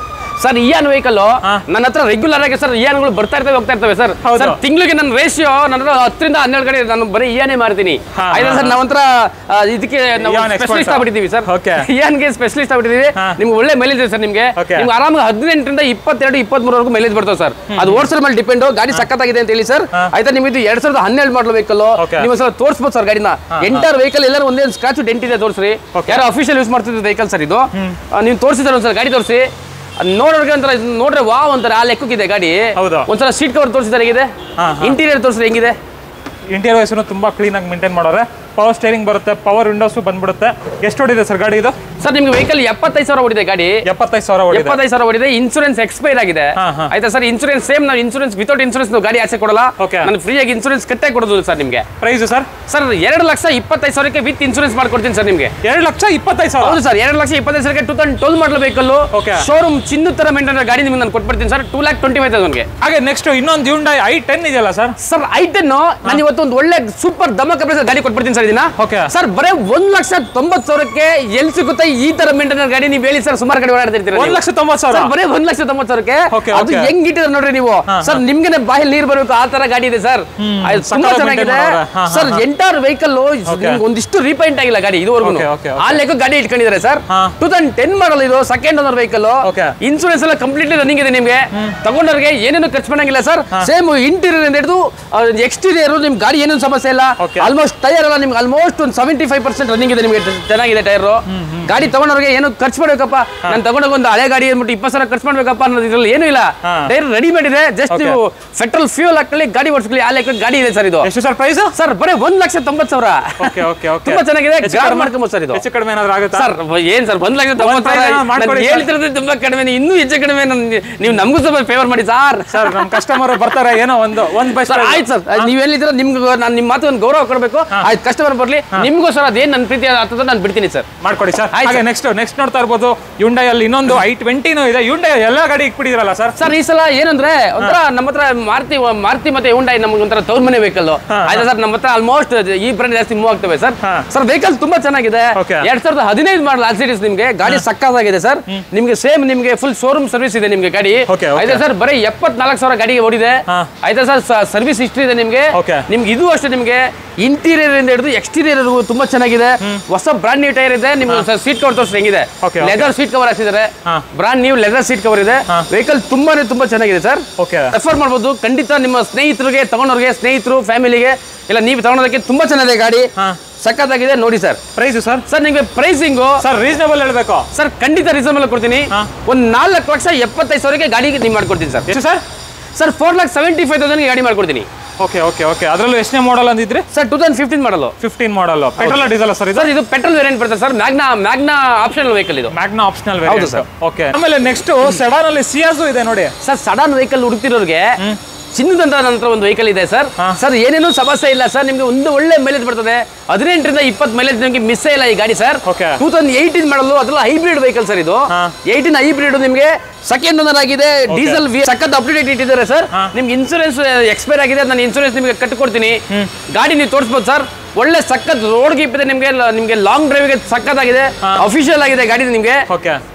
Speaker 1: ಸರ್. ಇಯಾನ್ ವೆಹಿಕಲ್ ನನ್ನ ಹತ್ರ ರೆಗ್ಯುಲರ್ ಆಗಿ ಸರ್ ಇಯಾನ್ಗಳು ಬರ್ತಾ ಇರ್ತವೆ, ಹೋಗ್ತಾ ಇರ್ತವೆ ಸರ್. ಸರ್ ತಿಂಗಳಿಗೆ ನನ್ನ ರೇಷಿಯೋ ನನ್ನ 10 ರಿಂದ 12 ಗಾಡಿ ನಾನು ಬರೀ ಇಯಾನೇ ಮಾರ್ತೀನಿ. ಆಯ್ತಾ ಸರ್? ನಾವಂತರ ಇದಕ್ಕೆ ಸ್ಪೆಷಲಿಸ್ಟ್ ಆಗ್ಬಿಟ್ಟಿದೀವಿ ಸರ್. ಇಯಾನ್ಗೆ ಸ್ಪೆಷಲಿಸ್ಟ್ ಆಗ್ಬಿಟ್ಟಿದೀವಿ. ನಿಮ್ಗೆ ಒಳ್ಳೆ ಮೈಲೇಜ್ ಇದೆ ಸರ್. ನಿಮ್ಗೆ ಆರಾಮಾಗಿ 18 ರಿಂದ 22, 23 ವರೆಗೂ ಮೈಲೇಜ್ ಬರ್ತವೆ ಸರ್. ಅದು ಓಡಿಸೋದ್ರ ಮೇಲೆ ಡಿಪೆಂಡ್. ಗಾಡಿ ಸಕ್ಕತ್ತಾಗಿದೆ ಅಂತ ಹೇಳಿ ಸರ್. ಆಯ್ತಾ? ನಿಮ್ಗೆ ಇದು 2012 ಮಾಡಲ್ ವೆಹಿಕಲ್. ನೀವು ಸರ್ ತೋರಿಸಬಹುದು ಸರ್ ಗಾಡಿನ. ಎಂಟರ್ ವೆಹಿಕಲ್ ಎಲ್ಲರೂ ಒಂದೇ ಸ್ಕ್ರಾಚ್ ಡೆಂಟ್ ಇದೆ ತೋರಿಸ್ರಿ. ಯಾರೋ ಅಫಿಷಿಯಲ್ ಯೂಸ್ ಮಾಡ್ತಿದ್ದ ವೆಹಿಕಲ್ ಸರ್ ಇದು. ನೀವು ತೋರಿಸಿದ್ರೆ ಒಂದ್ಸಲ ಗಾಡಿ ತೋರಿಸಿ, ನೋಡೋರ್ಗೆ ಒಂಥರ ನೋಡ್ರೆ ವಾವ್ ಅಂತಾರೆ. ಆ ಲೆಕ್ಕಕ್ಕಿದೆ ಗಾಡಿ. ಒಂದ್ಸಲ ಸೀಟ್ ಕವರ್ ತೋರಿಸಿದ್ರೆ ಹೇಗಿದೆ, ಇಂಟೀರಿಯರ್ ತೋರಿಸಿದ್ರೆ ಹೆಂಗಿದೆ.
Speaker 2: ಇಂಟೀರಿಯರ್ ವೈಸನ್ನು ತುಂಬಾ ಕ್ಲೀನ್ ಆಗಿ ಮೇಂಟೈನ್ ಮಾಡೋರೆ. ಪವರ್ ಸ್ಟೇರಿಂಗ್ ಬರುತ್ತೆ, ಪವರ್ ವಿಂಡೋಸ್ ಬಂದ್ಬಿಡುತ್ತೆ. ಎಷ್ಟು ಓಡಿದೆ ಸರ್ ಗಾಡಿ ಇದು?
Speaker 1: ಸರ್ ನಿಮ್ಗೆ ವೆಹಿಕಲ್ 75,000 ಓಡಿದೆ ಗಾಡಿ.
Speaker 2: 75,000
Speaker 1: ಓಡಿದೆ. ಇನ್ಸೂರೆನ್ಸ್ ಎಕ್ಸ್ಪೈರ್ ಆಗಿದೆ. ಆಯ್ತಾ ಸರ್? ಇನ್ಸೂರೆನ್ಸ್ ಸೇಮ್ ನಾವು ಇನ್ಸೂರೆನ್ಸ್ ವಿತೌಟ್ ಇನ್ಸೂರೆನ್ಸ್ ನಾವು ಗಾಡಿ ಆಚೆ ಕೊಡಲ್ಲ. ನಾನು ಫ್ರೀ ಆಗಿ ಇನ್ಸೂರೆನ್ಸ್ ಕಟ್ಟೆ ಕೊಡೋದು ಸರ್ ನಿಮಗೆ.
Speaker 2: Price sir?
Speaker 1: ಸರ್ 2,25,000ಕ್ಕೆ ವಿತ್ ಇನ್ಸೂರೆನ್ಸ್ ಮಾಡ್ಕೊಡ್ತೀನಿ ಸರ್ ನಿಮಗೆ.
Speaker 2: 2,25,000?
Speaker 1: ಹೌದು ಸರ್. 2,25,000ಕ್ಕೆ 2012 ಮಾಡಲ್ ವೆಹಿಕಲ್, ಶೋರೂಮ್ ಚಿನ್ನ ತರ ಮೇಂಟೈನ್ ಗಾಡಿ ನಿಮ್ಗೆ ನಾನು ಕೊಟ್ಬಿಡ್ತೀನಿ ಸರ್. 2,25,000ಗೆ.
Speaker 2: ಹಾಗೆ ನೆಕ್ಸ್ಟ್ ಇನ್ನೊಂದು Hyundai i10 ಇದೆಯಲ್ಲ ಸರ್?
Speaker 1: ಸರ್ i10 ನಾನು ಇವತ್ತು ಒಂದು ಒಳ್ಳೆ ಸೂಪರ್ ದಮಕ ಗಾಡಿ ಕೊಟ್ಬಿಡ್ತೀನಿ ಸರ್ ಇದನ್ನ. ಸರ್ ಬರೇ 1,90,000ಕ್ಕೆ ಎಲ್ಲಿ ಸಿಗುತ್ತೆ ಈ ತರ ಮೇಂಟೈನರ್ ಗಾಡಿ? ನೀವು ಹೇಳಿ ಸರ್, ಸುಮಾರು ಗಾಡಿ ಓಡಾಡ್ತಿರ್ತೀರ.
Speaker 2: 1,90,000
Speaker 1: ಬರೇ 1,90,000ಕ್ಕೆ. ಅದು ಹೆಂಗ್ ಇಟ್ಟಿದ್ದಾರೆ ನೋಡ್ರಿ ನೀವು ಸರ್. ನಿಮ್ಗೆ ಬಾಯಲ್ಲಿ ನೀರು ಬರಬೇಕು ಆ ತರ ಗಾಡಿ ಇದೆ ಸರ್. ತುಂಬಾ ಚೆನ್ನಾಗಿದೆ ಸರ್. ಎಂಟರ್ ವೆಹಿಕಲ್ ಒಂದಿಷ್ಟು ರೀಪೈಂಟ್ ಆಗಿಲ್ಲ ಗಾಡಿ ಇದುವರೆಗೂ. ಆ ಲೆಕ್ಕ ಗಾಡಿ ಇಟ್ಕೊಂಡಿದ್ದಾರೆ ಸರ್. 2010 ಮಾಡಲ್ ಇದು, ಸೆಕೆಂಡ್ ಓನರ್ ವೆಹಿಕಲ್. ಇನ್ಸೂರೆನ್ಸ್ ಎಲ್ಲ ಕಂಪ್ಲೀಟ್ಲಿ ರನ್ನಿಂಗ್ ಇದೆ ನಿಮ್ಗೆ. ತಗೊಂಡವ್ರಿಗೆ ಏನೇನು ಖರ್ಚು ಮಾಡಂಗಿಲ್ಲ ಸರ್. ಸೇಮ್ ಇಂಟೀರಿಯರ್ ಇಂದ ಹಿಡಿದು ಎಕ್ಸ್ಟೀರಿಯರ್ ನಿಮ್ ಗಾಡಿ ಏನೇನು ಸಮಸ್ಯೆ ಇಲ್ಲ. ಆಲ್ಮೋಸ್ಟ್ ಟೈರ್ ಎಲ್ಲ ನಿಮ್ಗೆ ಆಲ್ಮೋಸ್ಟ್ ಒಂದು 75% ರನ್ನಿಂಗ್ ಇದೆ ನಿಮಗೆ. ಚೆನ್ನಾಗಿದೆ ಟೈರ್. ಗಾಡಿ ತಗೊಂಡವ್ರಿಗೆ ಏನು ಖರ್ಚು ಮಾಡ್ಬೇಕಪ್ಪ, ನಾನು ತಗೊಂಡೋಗ ಒಂದು ಹಳೆ ಗಾಡಿ ಅಂದ್ಬಿಟ್ಟು 20,000 ಖರ್ಚು ಮಾಡ್ಬೇಕಪ್ಪ ಅನ್ನೋದು ಇದ್ರಲ್ಲಿ ಏನು ಇಲ್ಲ. ಟೈರ್ ರೆಡಿಮೇಡ್ ಇದೆ. ಜಸ್ಟ್ ನೀವು ಪೆಟ್ರೋಲ್ ಫ್ಯೂಲ್ ಹಾಕೊಳ್ಳಿ, ಗಾಡಿ ಓಡಿಸ್ಕೊಳ್ಳಿ, ಆ ಲೆಕ್ಕ ಗಾಡಿ ಇದೆ ಸರ್ ಇದು.
Speaker 2: ಎಷ್ಟು ಸರ್ ಪ್ರೈಸ್?
Speaker 1: ಸರ್ ಬರೀ 1,90,000. ತುಂಬಾ ಚೆನ್ನಾಗಿದೆ. ಮಾಡ್ಕೊಬೋದು ಸರ್ ಇದು.
Speaker 2: ಹೆಚ್ಚು ಕಡಿಮೆ ಏನಾದ್ರು ಆಗುತ್ತಾ
Speaker 1: ಸರ್? ಏನ್ ಸರ್ 1,90,000 ಹೇಳ್ತಿರೋದು ತುಂಬಾ ಕಡಿಮೆ. ಇನ್ನೂ ಹೆಚ್ಚು ಕಡಿಮೆ ನೀವು ನಮಗೂ ಸ್ವಲ್ಪ ಫೇವರ್ ಮಾಡಿ ಸರ್.
Speaker 2: ಸರ್ ನಮ್ಮ ಕಸ್ಟಮರ್ ಬರ್ತಾರೆ, ಏನೋ ಒಂದು
Speaker 1: ಆಯ್ತು ಸರ್. ನೀವ್ ಹೇಳಿದ್ರೆ ನಿಮ್ಗೆ ನಾನು ನಿಮ್ಮ ಮಾತು ಒಂದು ಗೌರವ ಕೊಡಬೇಕು. ಆಯ್ತು, ಕಸ್ಟಮರ್ ಬರ್ಲಿ, ನಿಮ್ಗೋಸ್ಕರ ಅದೇನ್ ನನ್ನ ಪ್ರೀತಿ ಆಗ್ತದೆ ನಾನು ಬಿಡ್ತೀನಿ ಸರ್.
Speaker 2: ಮಾಡ್ಕೊಡಿ ಸರ್. ಹಾಗೆ ನೆಕ್ಸ್ಟ್ ನೋಡ್ತಾ ಇರ್ಬೋದು Hyundai ಅಲ್ಲಿ ಇನ್ನೊಂದು i20 ಇದೆ. Hyundai ಎಲ್ಲ ಗಾಡಿ ಇಟ್ಬಿಟ್ಟಿದ್ರಲ್ಲ ಸರ್?
Speaker 1: ಸರ್ ಈ ಸಲ ಏನಂದ್ರೆ ಒಂಥರ ನಮ್ಮ ಹತ್ರ ಮಾರುತಿ ಮತ್ತೆ Hyundai ನಮ್ಗೆ ಒಂಥರ ತವ್ರ ಮನೆ ವೆಹಿಕಲ್ ಆಯ್ತಾ ಸರ್. ನಮ್ಮ ಹತ್ರ ಆಲ್ಮೋಸ್ಟ್ ಈ ಬ್ರ್ಯಾಂಡ್ ಜಾಸ್ತಿ ಮೂವ್ ಆಗ್ತವೆ ಸರ್. ಸರ್ ವೆಹಿಕಲ್ ತುಂಬಾ ಚೆನ್ನಾಗಿದೆ. 2015 ಮಾಡಲ್ ಆಲ್ಸಿಡೀಸ್ ನಿಮ್ಗೆ ಗಾಡಿ ಸಕ್ಕತ್ತಾಗಿದೆ ಸರ್. ನಿಮ್ಗೆ ಸೇಮ್ ನಿಮ್ಗೆ ಫುಲ್ ಶೋರೂಮ್ ಸರ್ವಿಸ್ ಇದೆ ನಿಮ್ಗೆ ಗಾಡಿ. ಆಯ್ತಾ ಸರ್? ಬರೀ 74,000 ಗಾಡಿಗೆ ಓಡಿದೆ. ಆಯ್ತಾ ಸರ್? ಸರ್ವಿಸ್ ಹಿಸ್ಟ್ರಿ ಇದೆ ನಿಮ್ಗೆ. ನಿಮ್ಗೆ ಇದು ಅಷ್ಟೇ, ನಿಮ್ಗೆ ಇಂಟೀರಿಯರ್ ಇಂದ ಹಿಡಿದು ಎಕ್ಸ್ಟೀರಿಯರ್ ತುಂಬಾ ಚೆನ್ನಾಗಿದೆ. ಹೊಸ ಬ್ರಾಂಡ್ ನ್ಯೂ ಟೈರ್ ಇದೆ. ನಿಮ್ಗೆ ಸೀಟ್ ಕವರ್ ತೋರಿಸಿ ಹೆಂಗಿದೆ. ಲೆದರ್ ಸೀಟ್ ಕವರ್ ಹಾಕ್ಸಿದ್ದಾರೆ. Brand new leather seat cover ಇದೆ. ವೆಹಿಕಲ್ ತುಂಬಾ ಚೆನ್ನಾಗಿದೆ ಸರ್. ರೆಫರ್ ಮಾಡ್ಬೋದು ಖಂಡಿತ. ನಿಮ್ಮ ಸ್ನೇಹಿತರಿಗೆ ತಗೊಂಡವ್ರಿಗೆ, ಸ್ನೇಹಿತರು ಫ್ಯಾಮಿಲಿಗೆ ಎಲ್ಲ ನೀವು ತಗೊಳೋದಕ್ಕೆ ತುಂಬಾ ಚೆನ್ನಾಗಿದೆ ಗಾಡಿ. ಸಕ್ಕತ್ತಾಗಿದೆ ನೋಡಿ ಸರ್.
Speaker 2: Price sir?
Speaker 1: ಸರ್ ನಿಮಗೆ ಪ್ರೈಸಿಂಗ್
Speaker 2: ಸರ್ ರೀಸನಬಲ್ ಹೇಳ್ಬೇಕು
Speaker 1: ಸರ್. ಖಂಡಿತ ರೀಸನಬಲ್ ಕೊಡ್ತೀನಿ. ಒಂದು 4,75,000ಕ್ಕೆ ಗಾಡಿ ನೀವು ಮಾಡ್ಕೊಡ್ತೀನಿ ಸರ್.
Speaker 2: ಎಷ್ಟು ಸರ್?
Speaker 1: ಸರ್ 4,75,000ಗೆ ಗಾಡಿ ಮಾಡ್ಕೊಡ್ತೀನಿ.
Speaker 2: ಓಕೆ. ಅದರಲ್ಲೂ ಎಷ್ಟನೇ ಮಾಡಲ್ ಅಂದಿದ್ರಿ
Speaker 1: sir? 2015 model.
Speaker 2: 15 model. Petrol diesel sir?
Speaker 1: Sir ಇದು ಪೆಟ್ರೋಲ್ ವೇರಿಯಂಟ್ ಬರುತ್ತೆ ಸರ್. ಮ್ಯಾಗ್ನಾ ಆಪ್ಷನಲ್ ವೆಹಿಕಲ್ ಇದು.
Speaker 2: Magna optional variant sir. Okay. ಆಮೇಲೆ ನೆಕ್ಸ್ಟ್ ಸೆಡಾನ್ ಅಲ್ಲಿ ಸಿಯಾಜು ಇದೆ ನೋಡಿ
Speaker 1: ಸರ್. ಸಡಾನ್ ವೆಹಿಕಲ್ ಹುಡುಕ್ತಿರೋರಿಗೆ ಚಿನ್ನದಂತ ನಂತರ ಒಂದು ವೆಹಿಕಲ್ ಇದೆ ಸರ್. ಸರ್ ಏನೇನು ಸಮಸ್ಯೆ ಇಲ್ಲ ಸರ್. ನಿಮ್ಗೆ ಒಂದು ಒಳ್ಳೆ ಮೈಲೇಜ್ ಬರ್ತದೆ. 18 ರಿಂದ 20 ಮೈಲೇಜ್ ನಿಮಗೆ ಮಿಸ್ ಇಲ್ಲ ಈ ಗಾಡಿ ಸರ್. 2018 ಮಾಡಲು, ಅದ್ರಲ್ಲಿ ಹೈಬ್ರಿಡ್ ವೆಹಿಕಲ್ ಸರ್ ಇದು. 18 ಹೈಬ್ರಿಡ್ ನಿಮಗೆ ಸೆಕೆಂಡ್ ಓನರ್ ಆಗಿದೆ. ಡೀಸೆಲ್ ಸಖತ್ ಅಪ್ಡೇಟ್ ಇಟ್ಟಿದ್ದಾರೆ ಸರ್. ನಿಮ್ಗೆ ಇನ್ಸೂರೆನ್ಸ್ ಎಕ್ಸ್ಪೈರ್ ಆಗಿದೆ. ನಾನು ಇನ್ಸೂರೆನ್ಸ್ ನಿಮಗೆ ಕಟ್ಟಿಕೊಡ್ತೀನಿ. ಗಾಡಿ ನೀವು ತೋರಿಸ್ಬೋದು ಸರ್. ಒಳ್ಳೆ ಸಖತ್ ರೋಡ್ ಗೀಪ್ ಇದೆ ನಿಮ್ಗೆ ಲಾಂಗ್ ಡ್ರೈವ್ಗೆ ಸಖತ್ತಾಗಿದೆ. ಅಫಿಷಿಯಲ್ ಆಗಿದೆ ಗಾಡಿ ನಿಮ್ಗೆ.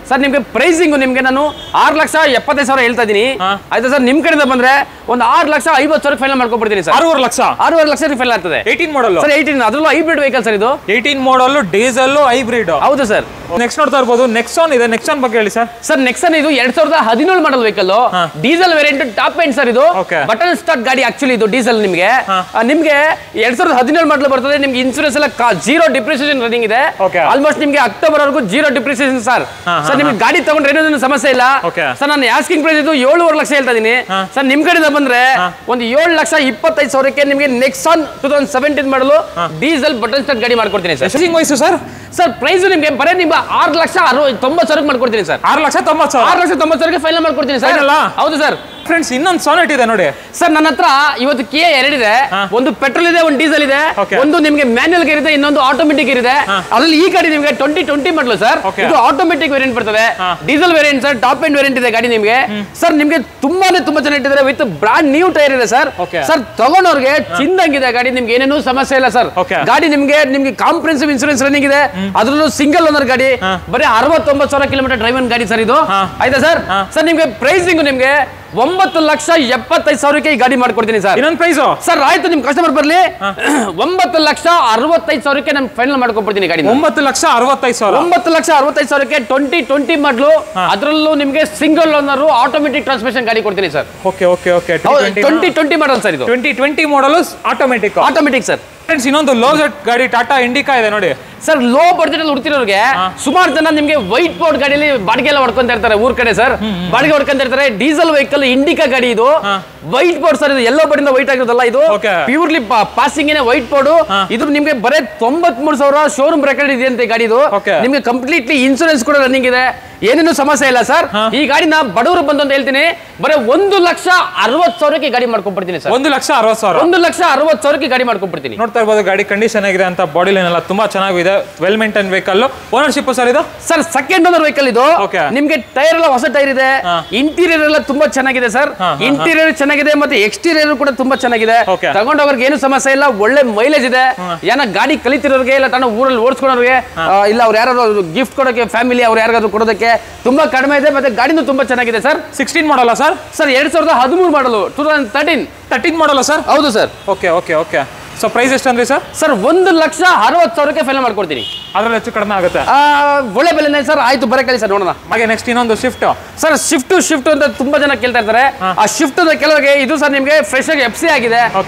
Speaker 1: ಸರ್ ನಿಮ್ಗೆ ಪ್ರೈಸಿಂಗ್ ನಿಮ್ಗೆ ನಾನು 6,75,000 ಹೇಳ್ತಾ ಇದೀನಿ. ಆಯ್ತಾ ಸರ್? ನಿಮ್ ಕಡೆಯಿಂದ ಬಂದ್ರೆ ಒಂದು 6,50,000 ಫೈನಲ್ ಮಾಡ್ಕೊಬಿಡ್ತೀನಿ ಸರ್. 6,5 ಲಕ್ಷ ಫೈನಲ್ ಆಗ್ತದೆ.
Speaker 2: 18 ಮಾಡಲ್
Speaker 1: ಸರ್. 18 ಅದರಲ್ಲೂ ಹೈಬ್ರಿಡ್ ವೆಹಿಕಲ್ ಸರ್ ಇದು.
Speaker 2: 18 ಮಾಡಲ್ ಡೀಸೆಲ್ ಹೈಬ್ರಿಡ್.
Speaker 1: ಹೌದು ಸರ್.
Speaker 2: ನೆಕ್ಸ್ಟ್ ನೋಡ್ತಾ ಇರ್ಬೋದು ನೆಕ್ಸಾನ್ ಇದೆ. ನೆಕ್ಸಾನ್ ಬಗ್ಗೆ ಹೇಳಿ ಸರ್.
Speaker 1: ಸರ್ ನೆಕ್ಸಾನ್ ಇದು 2017 ಮಾಡಲ್ vehicle. Diesel variant top end sir ಇದು. ಬಟನ್ ಸ್ಟಾರ್ಟ್ ಗಾಡಿ ಆಕ್ಚುಲಿ ಇದು ಡೀಸೆಲ್. ನಿಮ್ಗೆ 2017 ಮಾಡಲ್ ಬರ್ತದೆ. ನಿಮ್ಗೆ ಇನ್ಸೂರೆನ್ಸ್ ಎಲ್ಲ 0 ಡಿಪ್ರಿಸಿಯೇಷನ್ ರನ್ನಿಂಗ್ ಇದೆ. ಆಲ್ಮೋಸ್ಟ್ ನಿಮ್ಗೆ ಅಕ್ಟೋಬರ್ ವರೆಗೂ 0 ಡಿಪ್ರಿಸಿಯೇಷನ್ ಸರ್. ಸರ್ ನಿಮ್ಗೆ ಗಾಡಿ ತಗೊಂಡ್ರೆ ಏನೋ ಸಮಸ್ಯೆ ಇಲ್ಲ ಸರ್. ನಾನು ಆಸ್ಕಿಂಗ್ ಪ್ರೈಸ್ ಇದು 7.5 ಲಕ್ಷ ಹೇಳ್ತಾ ಇದೀನಿ ಸರ್. ನಿಮ್ ಕಡೆಯಿಂದ ಬಂದ್ರೆ ಒಂದು 7,25,000ಕ್ಕೆ ನಿಮ್ಗೆ ನೆಕ್ಸಾನ್ 2017 ಮಾಡಲು ಡೀಸೆಲ್ ಬಟನ್ ಸ್ಟಾರ್ಟ್ ಗಾಡಿ ಮಾಡ್ಕೊಡ್ತೀನಿ sir.
Speaker 2: Pricing wise sir?
Speaker 1: Sir price ನಿಮ್ಗೆ ಬರೀ ನಿಮ್ಗೆ 6,90,000 ಮಾಡ್ಕೊಡ್ತೀನಿ ಸರ್.
Speaker 2: 6,90,000
Speaker 1: 6,90,000 ಫೈನಲ್ ಮಾಡ್ಕೊಡ್ತೀನಿ ಸರ್. ಹೌದು ಸರ್.
Speaker 2: ಫ್ರೆಂಡ್ಸ್ ಇನ್ನೊಂದು ಸಾನೆಟ್ ಇದೆ ನೋಡಿ
Speaker 1: ಸರ್. ನನ್ನ ಹತ್ರ ಇವತ್ತು Kia 2 ಇದೆ, ಒಂದು ಪೆಟ್ರೋಲ್ ಇದೆ, ಒಂದು ಡೀಸೆಲ್ ಇದೆ, ಒಂದು ನಿಮ್ಗೆ ಮ್ಯಾನ್ಯುಯಲ್ ಗೇರ್ ಇದೆ, ಇನ್ನೊಂದು ಆಟೋಮೆಟಿಕ್ ಗೇರ್ ಇದೆ. ಅದ್ರಲ್ಲಿ ಈ ಗಾಡಿ ನಿಮ್ಗೆ 2020 ಮಾಡಲು ಸರ್. ಇದು ಆಟೋಮೆಟಿಕ್ ವೇರಿಯಂಟ್ ಬರ್ತದೆ, diesel variant sir, top end variant ಇದೆ ಗಾಡಿ ನಿಮ್ಗೆ. ಸರ್ ನಿಮ್ಗೆ ತುಂಬಾ ಚೆನ್ನಾಗಿಟ್ಟಿದ್ದಾರೆ, ವಿತ್ ಬ್ರಾಂಡ್ ನ್ಯೂ ಟೈರ್ ಇದೆ ಸರ್. ಸರ್ ತಗೊಂಡವ್ರಿಗೆ ಚಿಂದಂಗಿದೆ ಗಾಡಿ, ನಿಮ್ಗೆ ಏನೇನು ಸಮಸ್ಯೆ ಇಲ್ಲ ಸರ್. ಗಾಡಿ ನಿಮ್ಗೆ ಕಾಂಪ್ರಿಹೆನ್ಸಿವ್ ಇನ್ಸೂರೆನ್ಸ್ ರನ್ನಿಂಗ್ ಇದೆ, ಅದ್ರಲ್ಲೂ ಸಿಂಗಲ್ ಓನರ್ ಗಾಡಿ, ಬರೀ 69,000 ಕಿಲೋಮೀಟರ್ ಡ್ರೈವ್ ಗಾಡಿ ಸರ್ ಇದು. ಆಯ್ತಾ ಸರ್? ಸರ್ ನಿಮ್ಗೆ ಪ್ರೈಸಿಂಗ್ ನಿಮ್ಗೆ 9,75,000 ಈ ಗಾಡಿ ಮಾಡ್ಕೊಡ್ತೀನಿ ಸರ್.
Speaker 2: ಇನ್ನೊಂದು ಪ್ರೈಸ್
Speaker 1: ಸರ್ ಆಯ್ತು, ನಿಮ್ ಕಸ್ಟಮರ್ ಬರ್ಲಿ 9,65,000 ನಾನು ಫೈನಲ್ ಮಾಡ್ಕೊಡ್ತೀನಿ ಗಾಡಿ.
Speaker 2: 9,65,000
Speaker 1: 9,65,000 2020 ಮಾಡಲು, ಅದರಲ್ಲೂ ನಿಮ್ಗೆ ಸಿಂಗಲ್ ಓನರ್ ಆಟೋಮೆಟಿಕ್ ಟ್ರಾನ್ಸ್ಮಿಷನ್ ಗಾಡಿ ಕೊಡ್ತೀನಿ sir.
Speaker 2: Okay okay okay
Speaker 1: 2020 model sir ಇದು.
Speaker 2: 2020 ಮಾಡಲ್ ಆಟೋಮೆಟಿಕ್
Speaker 1: ಸರ್.
Speaker 2: ಫ್ರೆಂಡ್ಸ್ ಇನ್ನೊಂದು ಲೋ ಬಜೆಟ್ ಗಾಡಿ ಟಾಟಾ ಇಂಡಿಕಾ ಇದೆ ನೋಡಿ
Speaker 1: ಸರ್. ಲೋ ಬಡ್ಜೆಟ್ ಅಲ್ಲಿ ಹುಡ್ತಿರೋರಿಗೆ ಸುಮಾರು ಜನ ನಿಮ್ಗೆ ವೈಟ್ ಬೋರ್ಡ್ ಗಾಡಿಯಲ್ಲಿ ಬಾಡಿಗೆ ಎಲ್ಲ ಹೊಡ್ಕೊಂತ ಇರ್ತಾರೆ, ಊರ್ ಕಡೆ ಸರ್ ಬಾಡಿಗೆ ಹೊಡ್ಕೊಂತ ಇರ್ತಾರೆ. ಡೀಸೆಲ್ ವೆಹಿಕಲ್ ಇಂಡಿಕಾ ಗಾಡಿ ಇದು, ವೈಟ್ ಬೋರ್ಡ್ ಸರ್. ಇದು ಎಲ್ಲೋ ಬೋರ್ಡ್ ವೈಟ್ ಆಗಿರೋದಲ್ಲ, ಇದು ಪ್ಯೂರ್ಲಿ ಪಾಸಿಂಗ್ ವೈಟ್ ಬೋರ್ಡ್. ಇದು ನಿಮ್ಗೆ ಬರೇ 93,000 ಶೋರೂಮ್ ರೆಕಾರ್ಡ್ ಇದೆ ಅಂತ ಗಾಡಿ ಇದು. ನಿಮ್ಗೆ ಕಂಪ್ಲೀಟ್ಲಿ ಇನ್ಸೂರೆನ್ಸ್ ಕೂಡ ರನ್ನಿಂಗ್ ಇದೆ, ಏನೇನು ಸಮಸ್ಯೆ ಇಲ್ಲ ಸರ್. ಈ ಗಾಡಿನ ಬಡವರು ಬಂದು ಅಂತ ಹೇಳ್ತೀನಿ, ಬರೀ 1,60,000 ಗಾಡಿ ಮಾಡ್ಕೊಂಡ್ಬಿಡ್ತೀನಿ ಸರ್.
Speaker 2: 1,60,000
Speaker 1: 1,60,000 ಗಾಡಿ ಮಾಡ್ಕೊಂಡ್ಬಿಡ್ತೀನಿ.
Speaker 2: ನೋಡ್ತಾ ಇರ್ಬೋದು ಗಾಡಿ ಕಂಡೀಷನ್ ಆಗಿದೆ ಅಂತ, ಬಾಡಿ ಲೈನ್ ಎಲ್ಲ ತುಂಬಾ ಚೆನ್ನಾಗಿದೆ, well maintain vehicle. Ownership sir ಇದು
Speaker 1: ಸರ್ ಸೆಕೆಂಡ್ ಓನರ್ ವೆಹಿಕಲ್ ಇದು. ನಿಮ್ಗೆ ಟೈರ್ ಎಲ್ಲ ಹೊಸ ಟೈರ್ ಇದೆ, ಇಂಟೀರಿಯರ್ ಎಲ್ಲ ತುಂಬಾ ಚೆನ್ನಾಗಿದೆ ಸರ್. ಇಂಟೀರಿಯರ್ ಚೆನ್ನಾಗಿದೆ, ಮತ್ತೆ ಎಕ್ಸ್ಟೀರಿಯರ್ ಕೂಡ ತುಂಬಾ ಚೆನ್ನಾಗಿದೆ. ತಗೊಂಡವ್ರಿಗೆ ಏನು ಸಮಸ್ಯೆ ಇಲ್ಲ, ಒಳ್ಳೆ ಮೈಲೇಜ್ ಇದೆ. ಏನ ಗಾಡಿ ಕಲಿತಿರೋರಿಗೆ ಇಲ್ಲ ತನ್ನ ಊರಲ್ಲಿ ಓಡಿಸ್ಕೊಳೋರಿಗೆ ಇಲ್ಲ ಅವ್ರು ಯಾರು ಗಿಫ್ಟ್ ಕೊಡೋಕೆ ಫ್ಯಾಮಿಲಿ ಅವ್ರು ಯಾರಿಗಾದ್ರು ಕೊಡೋದಕ್ಕೆ ತುಂಬಾ ಕಡಿಮೆ ಇದೆ. ಮತ್ತೆ ಗಾಡಿನೂ ತುಂಬಾ ಚೆನ್ನಾಗಿದೆ ಸರ್.
Speaker 2: 16 ಮಾಡಲ್ಲ ಸರ್?
Speaker 1: ಸರ್ 2013 ಮಾಡಲು, 2013
Speaker 2: ಮಾಡಲ್ಲ ಸರ್?
Speaker 1: ಹೌದು sir.
Speaker 2: Okay okay okay. So price ಎಷ್ಟು ಅಂದ್ರೆ ಸರ್?
Speaker 1: ಸರ್ 1,60,000 ಫೈನಲ್ ಮಾಡ್ಕೊಡ್ತೀನಿ.
Speaker 2: ಅದ್ರಲ್ಲಿ ಹೆಚ್ಚು ಕಡಿಮೆ ಆಗುತ್ತೆ?
Speaker 1: ಒಳ್ಳೆ ಬೆಲೆನೇ ಸರ್. ಆಯ್ತು ಬರಕಲಿ ಸರ್, ನೋಡೋಣ.
Speaker 2: ಹಾಗೆ ನೆಕ್ಸ್ಟ್ ಇನ್ನೊಂದು ಶಿಫ್ಟ್
Speaker 1: ಸರ್. ಶಿಫ್ಟ್ ಅಂತ ತುಂಬಾ ಜನ ಕೇಳ್ತಾ ಇರ್ತಾರೆ. ಆ ಶಿಫ್ಟ್ ಕೆಲವರಿಗೆ ಇದು ಸರ್ ನಿಮ್ಗೆ ಫ್ರೆಶ್ ಆಗಿ FC ಆಗಿದೆ,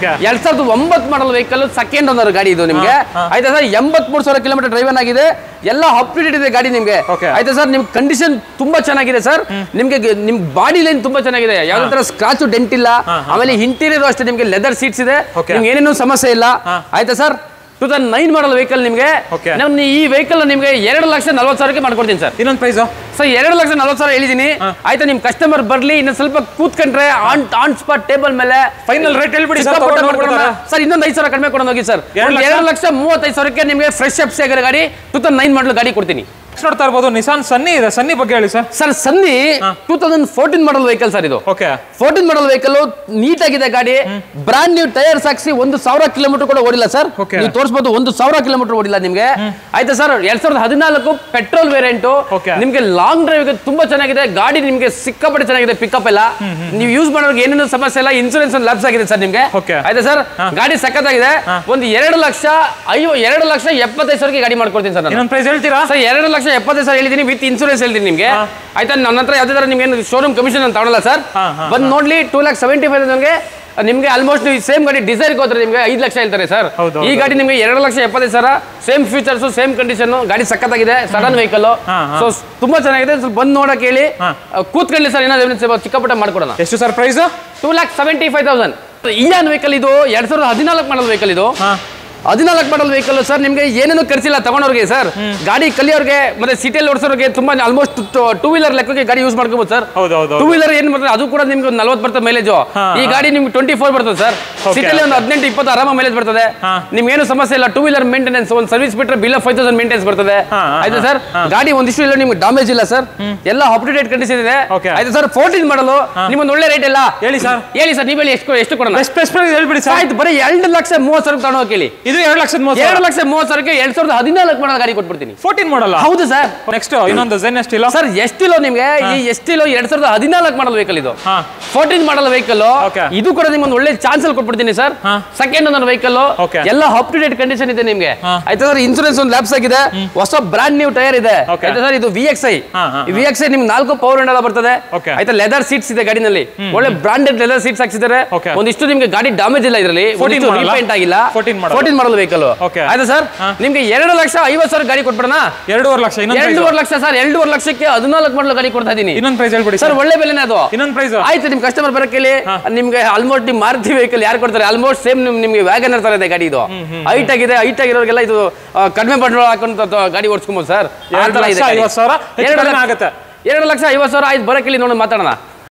Speaker 1: 2009 ಮಾಡಲ್ ವೆಹಿಕಲ್, ಸೆಕೆಂಡ್ ಓನರ್ ಗಾಡಿ ಇದು ನಿಮ್ಗೆ. ಆಯ್ತಾ ಸರ್? 83,000 ಕಿಲೋಮೀಟರ್ ಡ್ರೈವ್ ಆಗಿದೆ, ಎಲ್ಲ ಅಪ್ ಟು ಡೇಟ್ ಇದೆ ಗಾಡಿ ನಿಮ್ಗೆ. ಆಯ್ತಾ ಸರ್? ನಿಮ್ ಕಂಡೀಷನ್ ತುಂಬಾ ಚೆನ್ನಾಗಿದೆ ಸರ್. ನಿಮ್ಗೆ ನಿಮ್ ಬಾಡಿ ಲೈನ್ ತುಂಬಾ ಚೆನ್ನಾಗಿದೆ, ಯಾವ್ದೇ ತರ ಸ್ಕ್ರಾಚ್ ಡೆಂಟ್ ಇಲ್ಲ. ಆಮೇಲೆ ಇಂಟೀರಿಯರ್ ಅಷ್ಟೇ ನಿಮ್ಗೆ ಲೆದರ್ ಸೀಟ್ಸ್ ಇದೆ, ನಿಮ್ಗೆ ಏನೇನು ಸಮಸ್ಯೆ ಇಲ್ಲ. ಆಯ್ತಾ ಸರ್? 2009 ಮಾಡಲ್ ವೆಹಿಕಲ್ ನಿಮ್ಗೆ. ಈ ವೆಹಿಕಲ್ ನಿಮ್ಗೆ 2,40,000 ಮಾಡ್ಕೊಡ್ತೀನಿ ಸರ್.
Speaker 2: ಇನ್ನೊಂದು ಪ್ರೈಸ್
Speaker 1: ಸರ್ 2,40,000 ಹೇಳಿದೀನಿ. ಆಯ್ತಾ? ನಿಮ್ ಕಸ್ಟಮರ್ ಬರ್ಲಿ, ಇನ್ನು ಸ್ವಲ್ಪ ಕೂತ್ಕೊಂಡ್ರೆ ಆನ್ ಸ್ಪಾಟ್ ಟೇಬಲ್ ಮೇಲೆ
Speaker 2: ಫೈನಲ್ ರೇಟ್ ಹೇಳ್ಬಿಡಿ ಸರ್.
Speaker 1: ಇನ್ನೊಂದು 5,000 ಕಡಿಮೆ ಕೊಡೋಣ ಹೋಗಿ ಸರ್. 2,35,000 ನಿಮ್ಗೆ ಫ್ರೆಶ್ FC ಆಗಿರೋ ಗಾಡಿ 2009 ಮಾಡಲ್ ಗಾಡಿ ಕೊಡ್ತೀನಿ.
Speaker 2: ನೋಡ್ತಾ ಇರ್ಬೋದು ನಿಸಾನ್ ಸನ್ನಿ ಇದೆ. ಸನ್ನಿ ಬಗ್ಗೆ ಹೇಳಿ ಸರ್.
Speaker 1: ಸರ್ ಸನ್ನಿ 2014 ಮಾಡಲ್ ವೆಹಿಕಲ್ ಸರ್ ಇದು. 14 ಮಾಡಲ್ ವೆಹಿಕಲ್, ನೀಟ್ ಆಗಿದೆ ಗಾಡಿ, ಬ್ರಾಂಡ್ ನ್ಯೂ ಟೈರ್ಸ್ ಹಾಕ್ಸಿ 1,000 ಕಿಲೋಮೀಟರ್ ಕೂಡ ಓಡಿಲ್ಲ ಸರ್. ನೀವು ತೋರಿಸಬಹುದು 1,000 ಕಿಲೋಮೀಟರ್ ಓಡಿಲ್ಲ ನಿಮ್ಗೆ. ಆಯ್ತಾ ಸರ್? 2014 ಪೆಟ್ರೋಲ್ ವೇರಿಯಂಟ್, ನಿಮ್ಗೆ ಲಾಂಗ್ ಡ್ರೈವ್ ತುಂಬಾ ಚೆನ್ನಾಗಿದೆ ಗಾಡಿ. ನಿಮ್ಗೆ ಸಿಕ್ಕಾಪಟ್ಟೆ ಚೆನ್ನಾಗಿದೆ, ಪಿಕಪ್ ಎಲ್ಲ ನೀವು ಯೂಸ್ ಮಾಡೋರಿಗೆ ಏನೇನು ಸಮಸ್ಯೆ ಇಲ್ಲ. ಇನ್ಸೂರೆನ್ಸ್ ಲ್ಯಾಪ್ಸ್ ಆಗಿದೆ ಸರ್ ನಿಮ್ಗೆ. ಆಯ್ತಾ ಸರ್? ಗಾಡಿ ಸಖತ್ತಾಗಿದೆ. ಒಂದು 2,70,000 ಗಾಡಿ ಮಾಡ್ಕೊಡ್ತೀನಿ ಸರ್.
Speaker 2: ಇನ್ನೊಂದು ಪ್ರೈಸ್ ಹೇಳ್ತೀರಾ
Speaker 1: ಸರ್? 2,70,000 ಹೇಳಿದೀನಿ, ವಿತ್ ಇನ್ಸೂರೆನ್ಸ್ ಹೇಳ್ತೀನಿ ನಿಮ್ಗೆ. ಆಯ್ತಾ? ನನ್ನ ಹತ್ರ ಯಾವ್ದೇ ತರ ನಿಮ್ಗೆ ಶೋರೂಮ್ ಕಮಿಷನ್ ಅಂತ ತಗೊಳ್ಳಲ್ಲ ಸರ್. ಬಂದು ನೋಡ್ಲಿ 2,75,000 ನಿಮ್ಗೆ ಆಲ್ಮೋಸ್ಟ್ ಸೇಮ್ ಗಾಡಿ ಡಿಸೈರ್ ಹೋದ್ರೆ ನಿಮ್ಗೆ 5 ಲಕ್ಷ ಹೇಳ್ತಾರೆ ಸರ್. ಈ ಗಾಡಿ ನಿಮ್ಗೆ 2,70,000, ಸೇಮ್ ಫೀಚರ್ಸ್, ಸೇಮ್ ಕಂಡೀಷನ್, ಗಾಡಿ ಸಖತ್ತಾಗಿದೆ, ಸಡನ್ ವೆಹಿಕಲ್. ಸೊ ತುಂಬಾ ಚೆನ್ನಾಗಿದೆ. ಸ್ವಲ್ಪ ಬಂದು ನೋಡಕ್ ಹೇಳಿ, ಕೂತ್ಕೊಳ್ಳಿ ಸರ್, ಏನಾದ್ರು ಚಿಕ್ಕಪುಟ್ಟ ಮಾಡ್ಕೊಡೋಣ.
Speaker 2: ಎಷ್ಟು ಸರ್ ಪ್ರೈಸ್?
Speaker 1: 2,75,000. ಇಯಾನ್ ವೆಹಿಕಲ್ ಇದು 2014 ಮಾಡಲ್ ವೆಹಿಕಲ್ ಇದು. 14 ಮಾಡಲ್ ವೆಹಿಕಲ್ ಸರ್. ನಿಮ್ಗೆ ಏನೇನು ಖರ್ಚಿಲ್ಲ ತಗೊಂಡವ್ರಿಗೆ ಸರ್. ಗಾಡಿ ಕಲಿಯೋರಿಗೆ ಮತ್ತೆ ಸಿಟಿಯಲ್ಲಿ ಓಡಿಸೋರಿಗೆ ತುಂಬಾ ಆಲ್ಮೋಸ್ಟ್ 2 ವೀಲರ್ ಲೆಕ್ಕಕ್ಕೆ ಗಾಡಿ ಯೂಸ್ ಮಾಡ್ಕೋಬಹುದು ಸರ್. 2 ವೀಲರ್ ಏನ್ ಬರ್ತದೆ ಅದು ಕೂಡ ನಿಮ್ಗೆ 40 ಬರ್ತದೆ ಮೈಲೇಜ್. ಈ ಗಾಡಿ ನಿಮ್ಗೆ 24 ಬರ್ತದೆ ಸರ್. ಸಿಟಿಯಲ್ಲಿ ಒಂದು 18-20 ಆರಾಮ ಮೈಲೇಜ್ ಬರ್ತದೆ. ನಿಮ್ಗೆ ಏನು ಸಮಸ್ಯೆ ಇಲ್ಲ. 2 ವೀಲರ್ ಮೇಂಟೆನೆನ್ಸ್, ಒಂದು ಸರ್ವಿಸ್ ಬಿಟ್ಟರೆ ಬಿಲ್ ಆಫ್ 5,000 ಮೇಂಟೆನೆನ್ಸ್ ಬರ್ತದೆ. ಆಯ್ತಾ ಸರ್? ಗಾಡಿ ಒಂದಿಷ್ಟು ಇಲ್ಲ ನಿಮ್ಗೆ ಡ್ಯಾಮೇಜ್ ಇಲ್ಲ ಸರ್, ಎಲ್ಲ ಅಪ್ ಟು ಡೇಟ್ ಕಂಡೀಷನ್ ಇದೆ. ಆಯ್ತಾ ಸರ್? 14 ಮಾಡಲು ನಿಮ್ಮೊಂದು ಒಳ್ಳೆ ರೇಟ್ ಇಲ್ಲ ಹೇಳಿ ಸರ್. ಹೇಳಿ ಸರ್, ನೀವು ಹೇಳಿ ಎಷ್ಟು ಕೊಡೋಣ?
Speaker 2: ಹೇಳ್ಬಿಡಿ ಸರ್.
Speaker 1: ಆಯ್ತು, ಬರೀ 2,30,000 ತಗೊಂಡು ಹೇಳಿ.
Speaker 2: ಇದು 2,30,000
Speaker 1: 2014 ಮಾಡಲ್ ಗಾಡಿ ಕೊಟ್ಬಿಡ್ತೀನಿ.
Speaker 2: 14 ಮಾಡಲ್ಲ?
Speaker 1: ಹೌದು ಸರ್.
Speaker 2: ನೆಕ್ಸ್ಟ್ ಇನ್ನೊಂದು ಝೆನ್ ಎಸ್ಟಿಲೋ
Speaker 1: ಸರ್. ಎಸ್ಟಿಲೋ ನಿಮ್ಗೆ ಈ ಎಸ್ಟಿಲೋ 2014 ಮಾಡಲ್ ವೆಹಿಕಲ್ ಇದು. 14 ಮಾಡಲ್ ವೆಹಿಕಲ್ ಇದು ಕೂಡ ನಿಮ್ಗೆ ಒಂದು ಒಳ್ಳೆ ಚಾನ್ಸ್ ಅಲ್ಲಿ ಕೊಟ್ಬಿಡ್ತೀನಿ ಸರ್. ಸೆಕೆಂಡ್ ಓನರ್ ವೆಹಿಕಲ್, ಎಲ್ಲ ಅಪ್ ಟು ಡೇಟ್ ಕಂಡೀಷನ್ ಇದೆ ನಿಮ್ಗೆ. ಆಯ್ತಾ ಸರ್? ಇನ್ಸೂರೆನ್ಸ್ ಒಂದು ಲ್ಯಾಪ್ಸ್ ಆಗಿದೆ, ಹೊಸ ಬ್ರಾಂಡ್ ನ್ಯೂ ಟೈರ್ ಇದೆ. ಆಯ್ತಾ ಸರ್? ಇದು VXI ನಿಮ್ಗೆ 4 ಪವರ್ ವಿಂಡೋ ಬರ್ತದೆ. ಆಯ್ತಾ? ಲೆದರ್ ಸೀಟ್ಸ್ ಇದೆ ಗಾಡಿನಲ್ಲಿ, ಒಳ್ಳೆ ಬ್ರಾಂಡೆಡ್ ಲೆದರ್ ಸೀಟ್ಸ್ ಹಾಕ್ಸಿದ್ದಾರೆ. ಒಂದಿಷ್ಟು ನಿಮ್ಗೆ ಗಾಡಿ ಡ್ಯಾಮೇಜ್ ಇಲ್ಲ, ಇದರಲ್ಲಿ ರಿಪೇಂಟ್ ಆಗಿಲ್ಲ. 14 ಮಾಡಲ್ ವೆಹಿಕಲ್ ಆಯ್ತಾ ಸರ್ ನಿಮ್ಗೆ 2,50,000 ಗಾಡಿ ಕೊಟ್ಬಿಡೋಣ
Speaker 2: 2.5 ಲಕ್ಷ
Speaker 1: 2.5 ಲಕ್ಷ ಸರ್ 2.5 ಲಕ್ಷಕ್ಕೆ 14 ಮಾಡಲ್ ಗಾಡಿ ಕೊಡ್ತಾ ಇದೀನಿ
Speaker 2: ಇನ್ನೊಂದು ಪ್ರೈಸ್ ಹೇಳ್ಬಿಡಿ
Speaker 1: ಸರ್ ಒಳ್ಳೆ ಬೆಲೆನೇ ಅದು
Speaker 2: ಇನ್ನೊಂದು ಪ್ರೈಸ್
Speaker 1: ಆಯ್ತು ನಿಮ್ ಕಸ್ಟಮರ್ ಬರಕ್ಕೆ ನಿಮ್ಗೆ ಆಲ್ಮೋಸ್ಟ್ ನಿಮ್ ಮಾರುತಿ ವೆಹಿಕಲ್ ಯಾರು ಕೊಡ್ತಾರೆ ಆಲ್ಮೋಸ್ಟ್ ಸೇಮ್ ನಿಮ್ಗೆ ವ್ಯಾಗನರ್ ತರ ಇದೆ ಗಾಡಿ ಇದು ಹೈಟ್ ಆಗಿದೆ ಹೈಟ್ ಆಗಿರೋರಿಗೆಲ್ಲ ಇದು ಕಡಿಮೆ ಬಂಡವಾಳ ಹಾಕೊಂಡು ಗಾಡಿ ಓಡಿಸ್ಕೊಬೋದು ಸರ್
Speaker 2: 2,50,000
Speaker 1: 2,50,000 ಆಯ್ತು ಬರಕ್ಕೆ ನೋಡಿ ಮಾತಾಡೋಣ